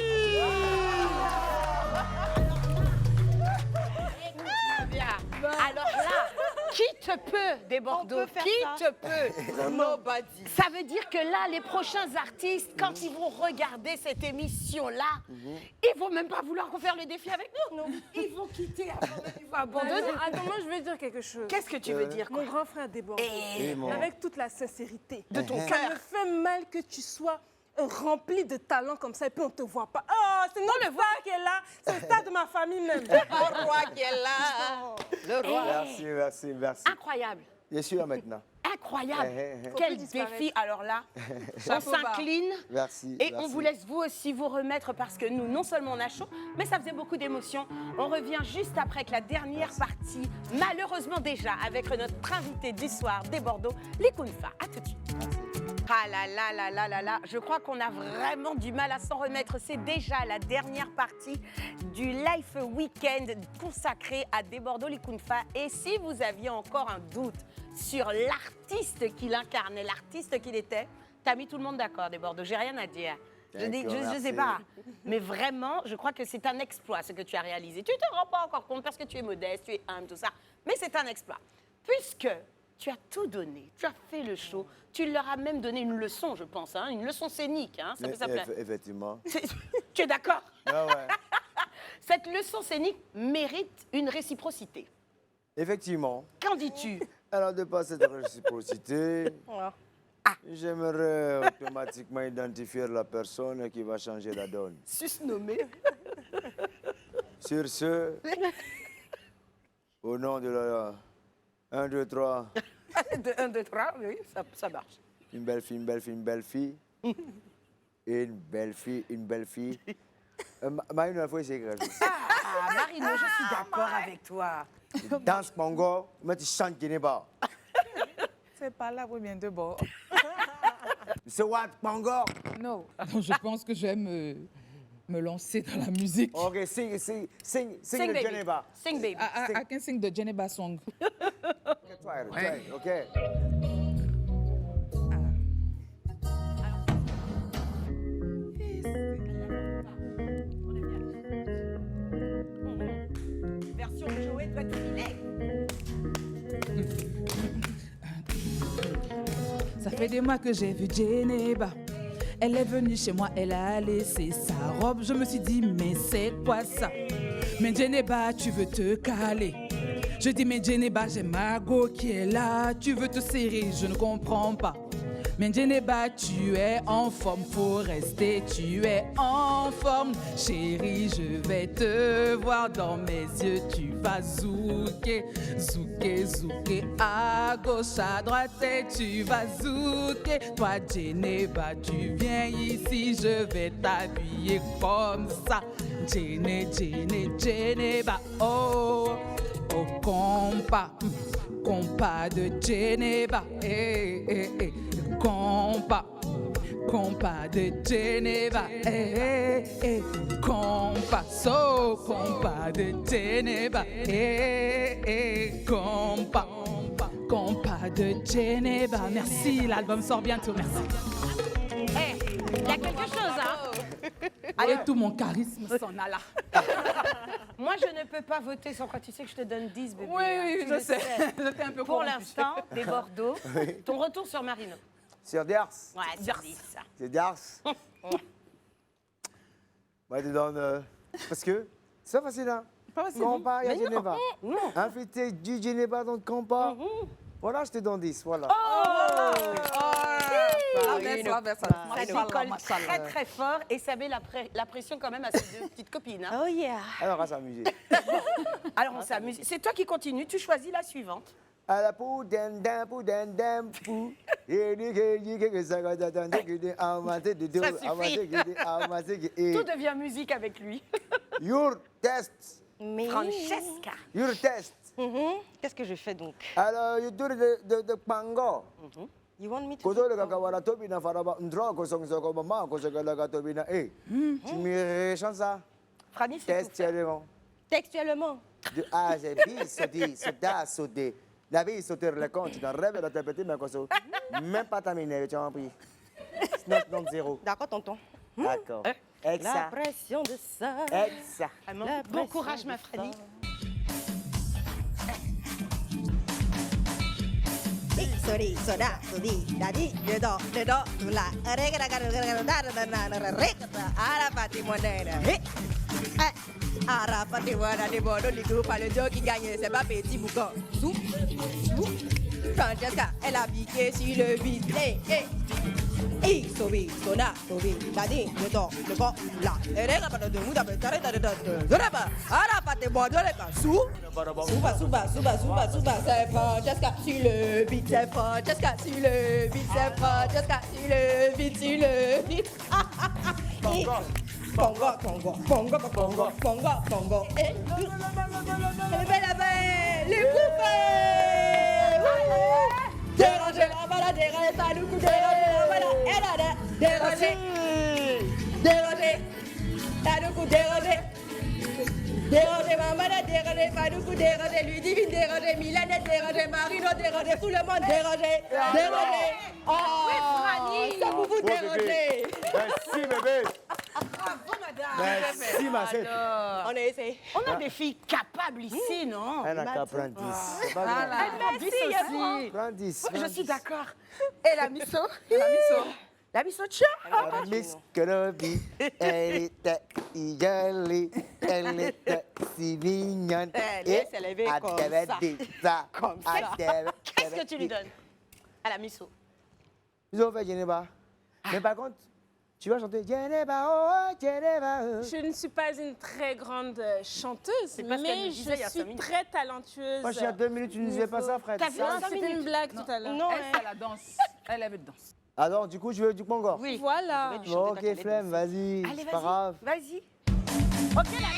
Alors là, qui te peut des Bordeaux? On peut faire Qui ça. te peut? Nobody. Ça veut dire que là, les prochains artistes, quand ils vont regarder cette émission-là, ils vont même pas vouloir refaire le défi avec nous. Non. Ils vont quitter avant de pouvoir abandonner. Attends, moi je veux dire quelque chose. Qu'est-ce que tu veux dire, quoi? Mon grand frère des Bordeaux, Eh, avec toute la sincérité de ton ça cœur. me fait mal que tu sois rempli de talent comme ça et puis on te voit pas. Oh, c'est notre star qui est là, c'est le star de ma famille même. Le roi qui est là. Le roi. Merci, merci, merci. Incroyable. Je suis là maintenant. incroyable. Faut Quel plus disparaître. défi. Alors là, on Chapeau bas. s'incline. Merci. Et merci. on vous laisse vous aussi vous remettre parce que nous, non seulement on a chaud, mais ça faisait beaucoup d'émotions. On revient juste après avec la dernière partie, malheureusement déjà, avec notre invité du soir des Bordeaux, Likunfa. À tout de suite. Ah là là là là là là, je crois qu'on a vraiment du mal à s'en remettre. C'est déjà la dernière partie du Life Weekend consacré à Desbordeaux Likunfa. Et si vous aviez encore un doute sur l'artiste qu'il incarnait, l'artiste qu'il était, t'as mis tout le monde d'accord, Desbordeaux, j'ai rien à dire. Je ne sais pas, mais vraiment, je crois que c'est un exploit ce que tu as réalisé. Tu ne te rends pas encore compte parce que tu es modeste, tu es humble, tout ça, mais c'est un exploit. Puisque tu as tout donné, tu as fait le show, tu leur as même donné une leçon, je pense, hein, une leçon scénique, hein, ça peut s'appeler. Effectivement. Tu es d'accord? Ah ouais. Cette leçon scénique mérite une réciprocité. Effectivement. Qu'en dis-tu? Alors, de par cette réciprocité, j'aimerais automatiquement identifier la personne qui va changer la donne. Susnommé. Sur ce, au nom de la 1, 2, 3, De 1, 2, 3, oui, ça marche. une belle fille, une belle fille, une belle fille. Une belle fille, une belle fille. Marine, il faut essayer quelque chose. Ah, Marino, je suis d'accord avec toi. Tu danses Pongo, mais tu chantes Guinée-Ba. C'est pas là pour bien de bord. C'est what, Pongo? Non. Je pense que je vais me lancer dans la musique. Ok, sing le baby. Guinée-Ba. Sing, baby. I can sing the Geneva song. Try it, ok. Version Joey doit tout filer. Ça fait des mois que j'ai vu Geneva. Elle est venue chez moi, elle a laissé sa robe. Je me suis dit, mais c'est quoi ça? Mais Geneva, tu veux te caler. Je dis, mais Geneva, j'ai Margot qui est là. Tu veux te serrer, je ne comprends pas. Mais Geneva, tu es en forme, faut rester, tu es en forme. Chérie, je vais te voir dans mes yeux, tu vas zouker, zouker, zouker. À gauche, à droite, et tu vas zouker. Toi, Geneva, tu viens ici, je vais t'habiller comme ça. Geneva, oh, oh, compas de Geneva, compas de Geneva, compas de Geneva, compas de Geneva. Merci, l'album sort bientôt, merci. Il y a quelque chose, hein? Et tout mon charisme s'en alla. Moi, je ne peux pas voter sans quoi. Tu sais que je te donne 10, bébé. Oui, Tu je le sais. J'étais un peu Pour corrompue. l'instant, des Bordeaux. Ton retour sur Marino. Sur Ders. Ouais, sur 10. C'est Ders. Moi, je te donne. Parce que c'est pas facile, hein? Pas facile. Compas, il y a Mais non. Geneva. Non. Invité du Geneva dans le compas. Voilà, je te donne 10. Voilà. Ça décolle très très fort et ça met la pression quand même à ces deux petites copines. Hein. Oh yeah. Alors, on va s'amuser. Alors on s'amuse. C'est toi qui continues, tu choisis la suivante. À la pou, dendem, pou, dendem, pou. Tout devient musique avec lui. Your test. Mais... Francesca. Your test. Qu'est-ce que je fais donc? Alors, you do the pango. You want me to... Kodo le kakawara tobi na faraba ndro ko song soko mama ko soko la tobi na Tu me chantes ça? Franny, c'est tout. Textuellement. Textuellement. De A, c'est B, c'est D, c'est Da, c'est D. La vie sauter le compte, tu t'en rêves de te péter, mais quoi même pas terminé, tu as compris. Snap donc 0. D'accord, tonton. D'accord. La Exa. pression de ça. Exa. Vraiment. La Bon pression courage, de ma ça. Franny. Sori, soda, sodi, dadi, dedo, tula, regada, arapati monena, arapati monena, des bordeaux, les deux, pas le Dieu qui gagne, c'est pas petit boucan. Francesca, elle a piqué sur le beat, Sobi, sona, sobi, tadi, leto, lepo, la. Erega pada dungu da betare da da. Zoraba, ara pate bodole su. Suba, c'est Francesca sur le beat, c'est Francesca sur le beat, c'est Francesca sur le beat, sur le beat. Bongo, bongo, bongo, bongo, bongo, bongo. Et la belle, les poupées. Déranger la balade, déranger ça, nous déranger la balade, elle a déranger, déranger, ça nous déranger. Déranger maman, déranger Fadouk, déranger Ludivine, déranger Milanette, déranger Marino, déranger tout le monde, déranger, déranger. Oh, ça vous déranger. Merci, bébé. Bravo, madame. Merci, ma sœur. On a essayé. On a des filles capables ici, non? Elle n'a qu'à prendre 10. C'est pas grave. Merci, Prends 10. je suis d'accord. Et la misso La misso tcha. Miss Kenobi, elle était si jolie, elle était si mignonne. Elle laisse elle lever comme ça. Comme ça. Qu'est-ce que tu lui donnes à la misso? Ils ont fait Geneva. Mais par contre, tu vas chanter Geneva, oh, Geneva. Oh. Je ne suis pas une très grande chanteuse, pas ce qu'elle nous mais disait il y a je 5 suis minutes. très talentueuse. Moi, je suis à 2 minutes, tu ne disais pas ça, Fred. T'as vu Non, ça? c'était une blague tout à l'heure. Non, Elle, c'est la danse. Elle avait de danse. Alors, du coup, je veux du Congo. Oui. Voilà. Bon, ok, flemme, vas-y. Allez, C'est pas grave. vas-y. Ok, la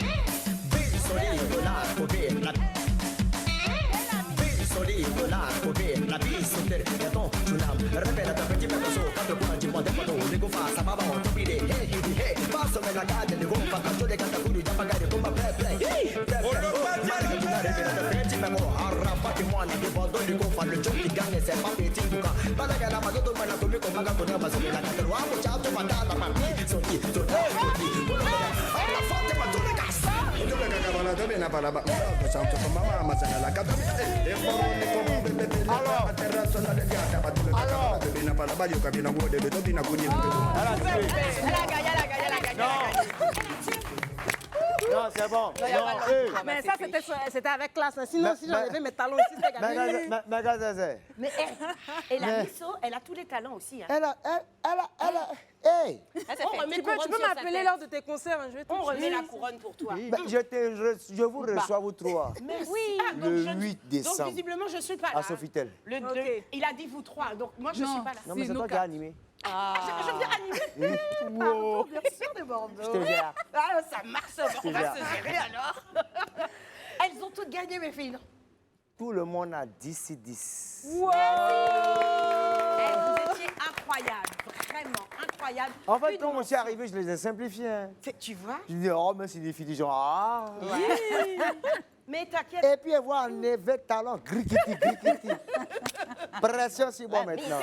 Non, c'est bon. Non, Mais ça, c'était avec classe. Sinon, si j'enlevais mes talons ici, c'était gagné. Magasin. Mais et la misso, elle a tous les talents aussi. Hein. Elle a. Hey! On remet Tu peux m'appeler lors de tes concerts. Hein, je vais On tout remet la couronne pour toi. Je vous reçois, vous trois. Merci. Le 8 décembre. Donc visiblement, je ne suis pas là. À Sofitel. Il a dit vous trois, donc moi je ne suis pas là. Non, mais c'est toi qui as animé. Je viens animer. Wow. Bien sûr de Bordeaux. Je te gère. Ah, ça marche, on va gère. se gérer alors. Elles ont toutes gagné, mes filles. Tout le monde a 10 et 10. Vous étiez incroyables, vraiment incroyables. En fait, Une quand je suis arrivé, je les ai simplifiés. Hein. Tu vois? Je dis, oh, mais c'est des filles du genre, ah. Mais t'inquiète. Et puis, voir un effet talent, grikiti. Pression, c'est bon maintenant.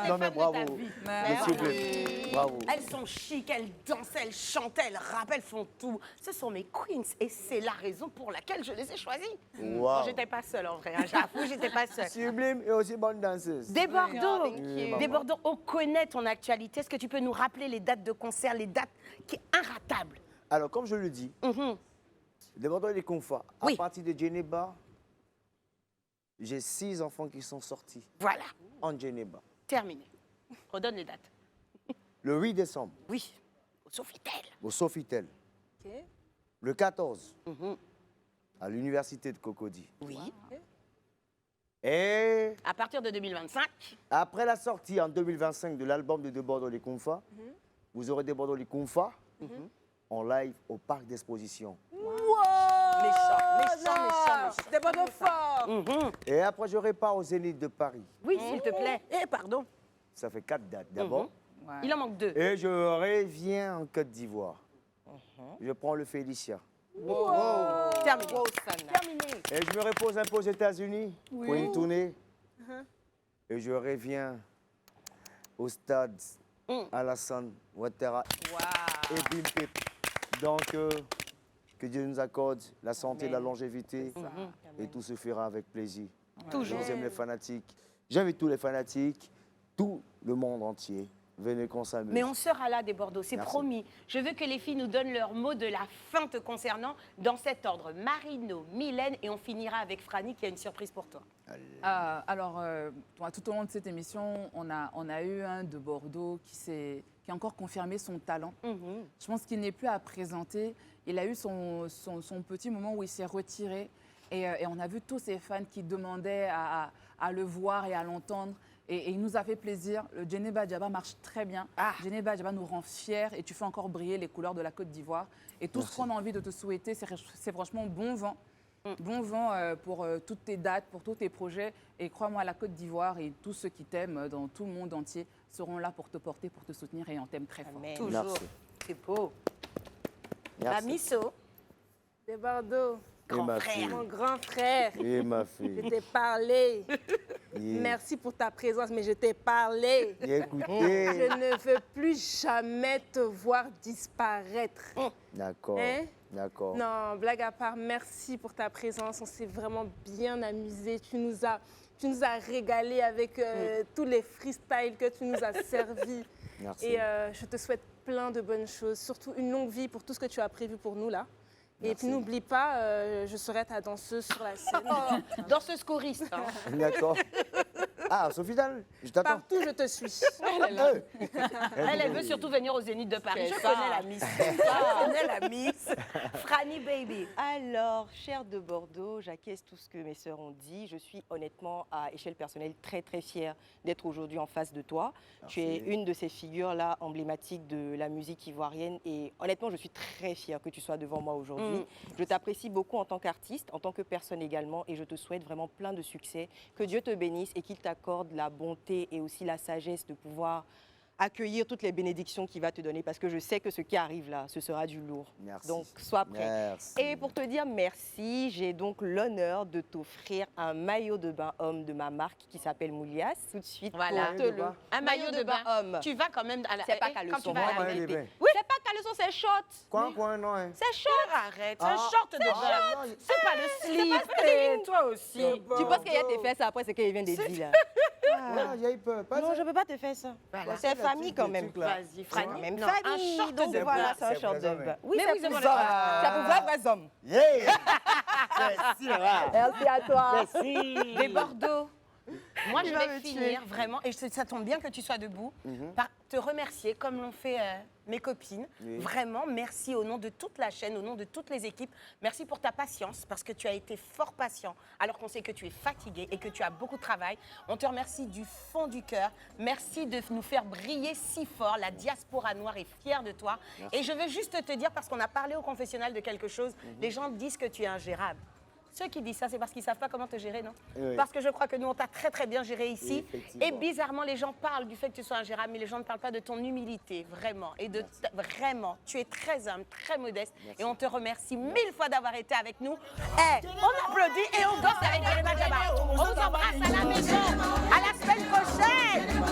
Non, mais bravo. Monsieur Bleu, bravo. Elles sont chic, elles dansent, elles chantent, elles rappent, elles font tout. Ce sont mes queens et c'est la raison pour laquelle je les ai choisies. Wow. J'étais pas seule en vrai, hein, j'avoue, j'étais pas seule. Sublime et aussi bonne danseuse. Des Bordeaux, you. des Bordeaux, on connaît ton actualité. Est-ce que tu peux nous rappeler les dates de concert, les dates qui sont inratables? Alors, comme je le dis, les Bordeaux et les Confas, Oui. à partir de Geneva, j'ai 6 enfants qui sont sortis Voilà, en Geneva. terminé. Redonne les dates. Le 8 décembre, Oui, au Sofitel. au Sofitel. Ok. Le 14, à l'université de Cocody. Oui. Et À partir de 2025, après la sortie en 2025 de l'album de Bordeaux les Confas, vous aurez des Bordeaux les Confas en live au parc d'exposition. méchant. Des Bordeaux forts. Et après, je repars au Zénith de Paris. Oui, s'il te plaît. Eh, pardon. Ça fait 4 dates d'abord. Ouais. Il en manque 2. Et je reviens en Côte d'Ivoire. Je prends le Félicia. Terminé. Et je me repose un peu aux États-Unis pour une tournée. Et je reviens au stade Alassane Ouattara et Bim Pip. Donc, que Dieu nous accorde la santé, la longévité. Et tout se fera avec plaisir. Toujours. J'aime les fanatiques. J'invite tous les fanatiques, tout le monde entier, Venez qu'on s'amuse. Mais on sera là des Bordeaux, c'est Merci. promis. Je veux que les filles nous donnent leur mot de la fin te concernant dans cet ordre. Marino, Mylène et on finira avec Franny qui a une surprise pour toi. Tout au long de cette émission, on a eu un de Bordeaux qui a encore confirmé son talent. Je pense qu'il n'est plus à présenter. Il a eu son petit moment où il s'est retiré. Et on a vu tous ces fans qui demandaient à le voir et à l'entendre. Et il nous a fait plaisir. Le Djeneba Djaba marche très bien. Djeneba Djaba nous rend fiers et tu fais encore briller les couleurs de la Côte d'Ivoire. Et tout ce qu'on a envie de te souhaiter, c'est franchement bon vent. Bon vent pour toutes tes dates, pour tous tes projets. Et crois-moi, la Côte d'Ivoire et tous ceux qui t'aiment dans tout le monde entier seront là pour te porter, pour te soutenir et on t'aime très fort. Amen. Toujours. Merci. C'est beau. Merci. La Misso, De Bordeaux, Et grand ma frère. fille. mon grand frère, Et ma je fille. t'ai parlé. Yeah. Merci pour ta présence, mais je t'ai parlé. Écoutez. Je ne veux plus jamais te voir disparaître. D'accord. Hein? D'accord. Non, blague à part, merci pour ta présence. On s'est vraiment bien amusés. Tu nous as régalé avec tous les freestyles que tu nous as servis. Merci. Et je te souhaite plein de bonnes choses, surtout une longue vie pour tout ce que tu as prévu pour nous là. Et Merci. puis n'oublie pas, je serai ta danseuse sur la scène. Danseuse choriste. hein. D'accord. Ah, Sophie-Dal, je t'attends. Partout, je te suis. Elle veut surtout venir au Zénith de Paris. C'est Je ça. connais la Miss. Je connais la Miss. Franny Baby. Alors, chère de Bordeaux, j'acquiesce tout ce que mes sœurs ont dit. Je suis honnêtement, à échelle personnelle, très très fière d'être aujourd'hui en face de toi. Merci. Tu es une de ces figures-là emblématiques de la musique ivoirienne et honnêtement, je suis très fière que tu sois devant moi aujourd'hui. Je t'apprécie beaucoup en tant qu'artiste, en tant que personne également et je te souhaite vraiment plein de succès. Que Dieu te bénisse et qu'il t'accorde la bonté et aussi la sagesse de pouvoir accueillir toutes les bénédictions qu'il va te donner parce que je sais que ce qui arrive là, ce sera du lourd. Merci. Donc, sois prêt. Merci. Et pour te dire merci, j'ai donc l'honneur de t'offrir un maillot de bain homme de ma marque qui s'appelle Moulias. Tout de suite, Voilà. pour te le... Un maillot de bain. homme. Tu vas quand même à la C'est pas quand caleçon. tu vas à Moi, la il est VP. bien. Oui, c'est pas caleçon, c'est short. Quoi, non, hein. C'est short. Arrête, Ah. un short de bain. C'est pas le slip. Eh, toi aussi. Tu penses qu'il y a tes fesses après, c'est qu'il vient des dits là. Ah, j'ai eu peur. Pas Non, ça. je peux pas te faire ça. Voilà. C'est famille quand même. Vas-y, Franny. Même Non, famille. un short donc de voilà, bain. c'est un C'est short pour de les hommes, bain. hein. Oui, Mais c'est oui, pour c'est les pour hommes. les- C'est pour vrais hommes. Yeah. Merci, Laura. Merci à toi. Merci. Des Bordeaux. Moi, je Tu vas vais me finir vraiment, et ça tombe bien que tu sois debout, par te remercier comme l'ont fait mes copines. Oui. Vraiment, merci au nom de toute la chaîne, au nom de toutes les équipes. Merci pour ta patience, parce que tu as été fort patient, alors qu'on sait que tu es fatigué et que tu as beaucoup de travail. On te remercie du fond du cœur. Merci de nous faire briller si fort. La diaspora noire est fière de toi. Et je veux juste te dire, parce qu'on a parlé au confessionnal de quelque chose, les gens disent que tu es ingérable. Ceux qui disent ça, c'est parce qu'ils ne savent pas comment te gérer, non? Oui. Parce que je crois que nous, on t'a très très bien géré ici. Effectivement. Et bizarrement, les gens parlent du fait que tu sois ingérable, mais les gens ne parlent pas de ton humilité, vraiment. Et de vraiment, tu es très humble, très modeste. Et on te remercie 1000 fois d'avoir été avec nous. Eh, on applaudit et on danse avec Djeneba Djaba. On vous embrasse à la maison. À la semaine prochaine.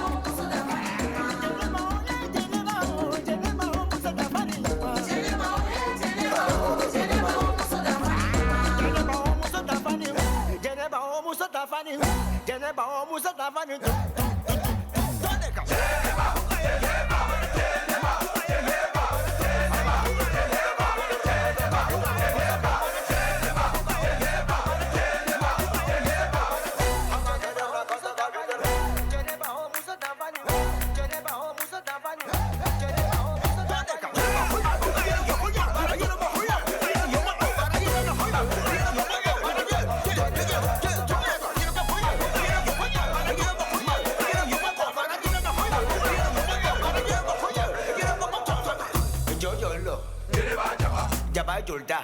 Jaba Julda.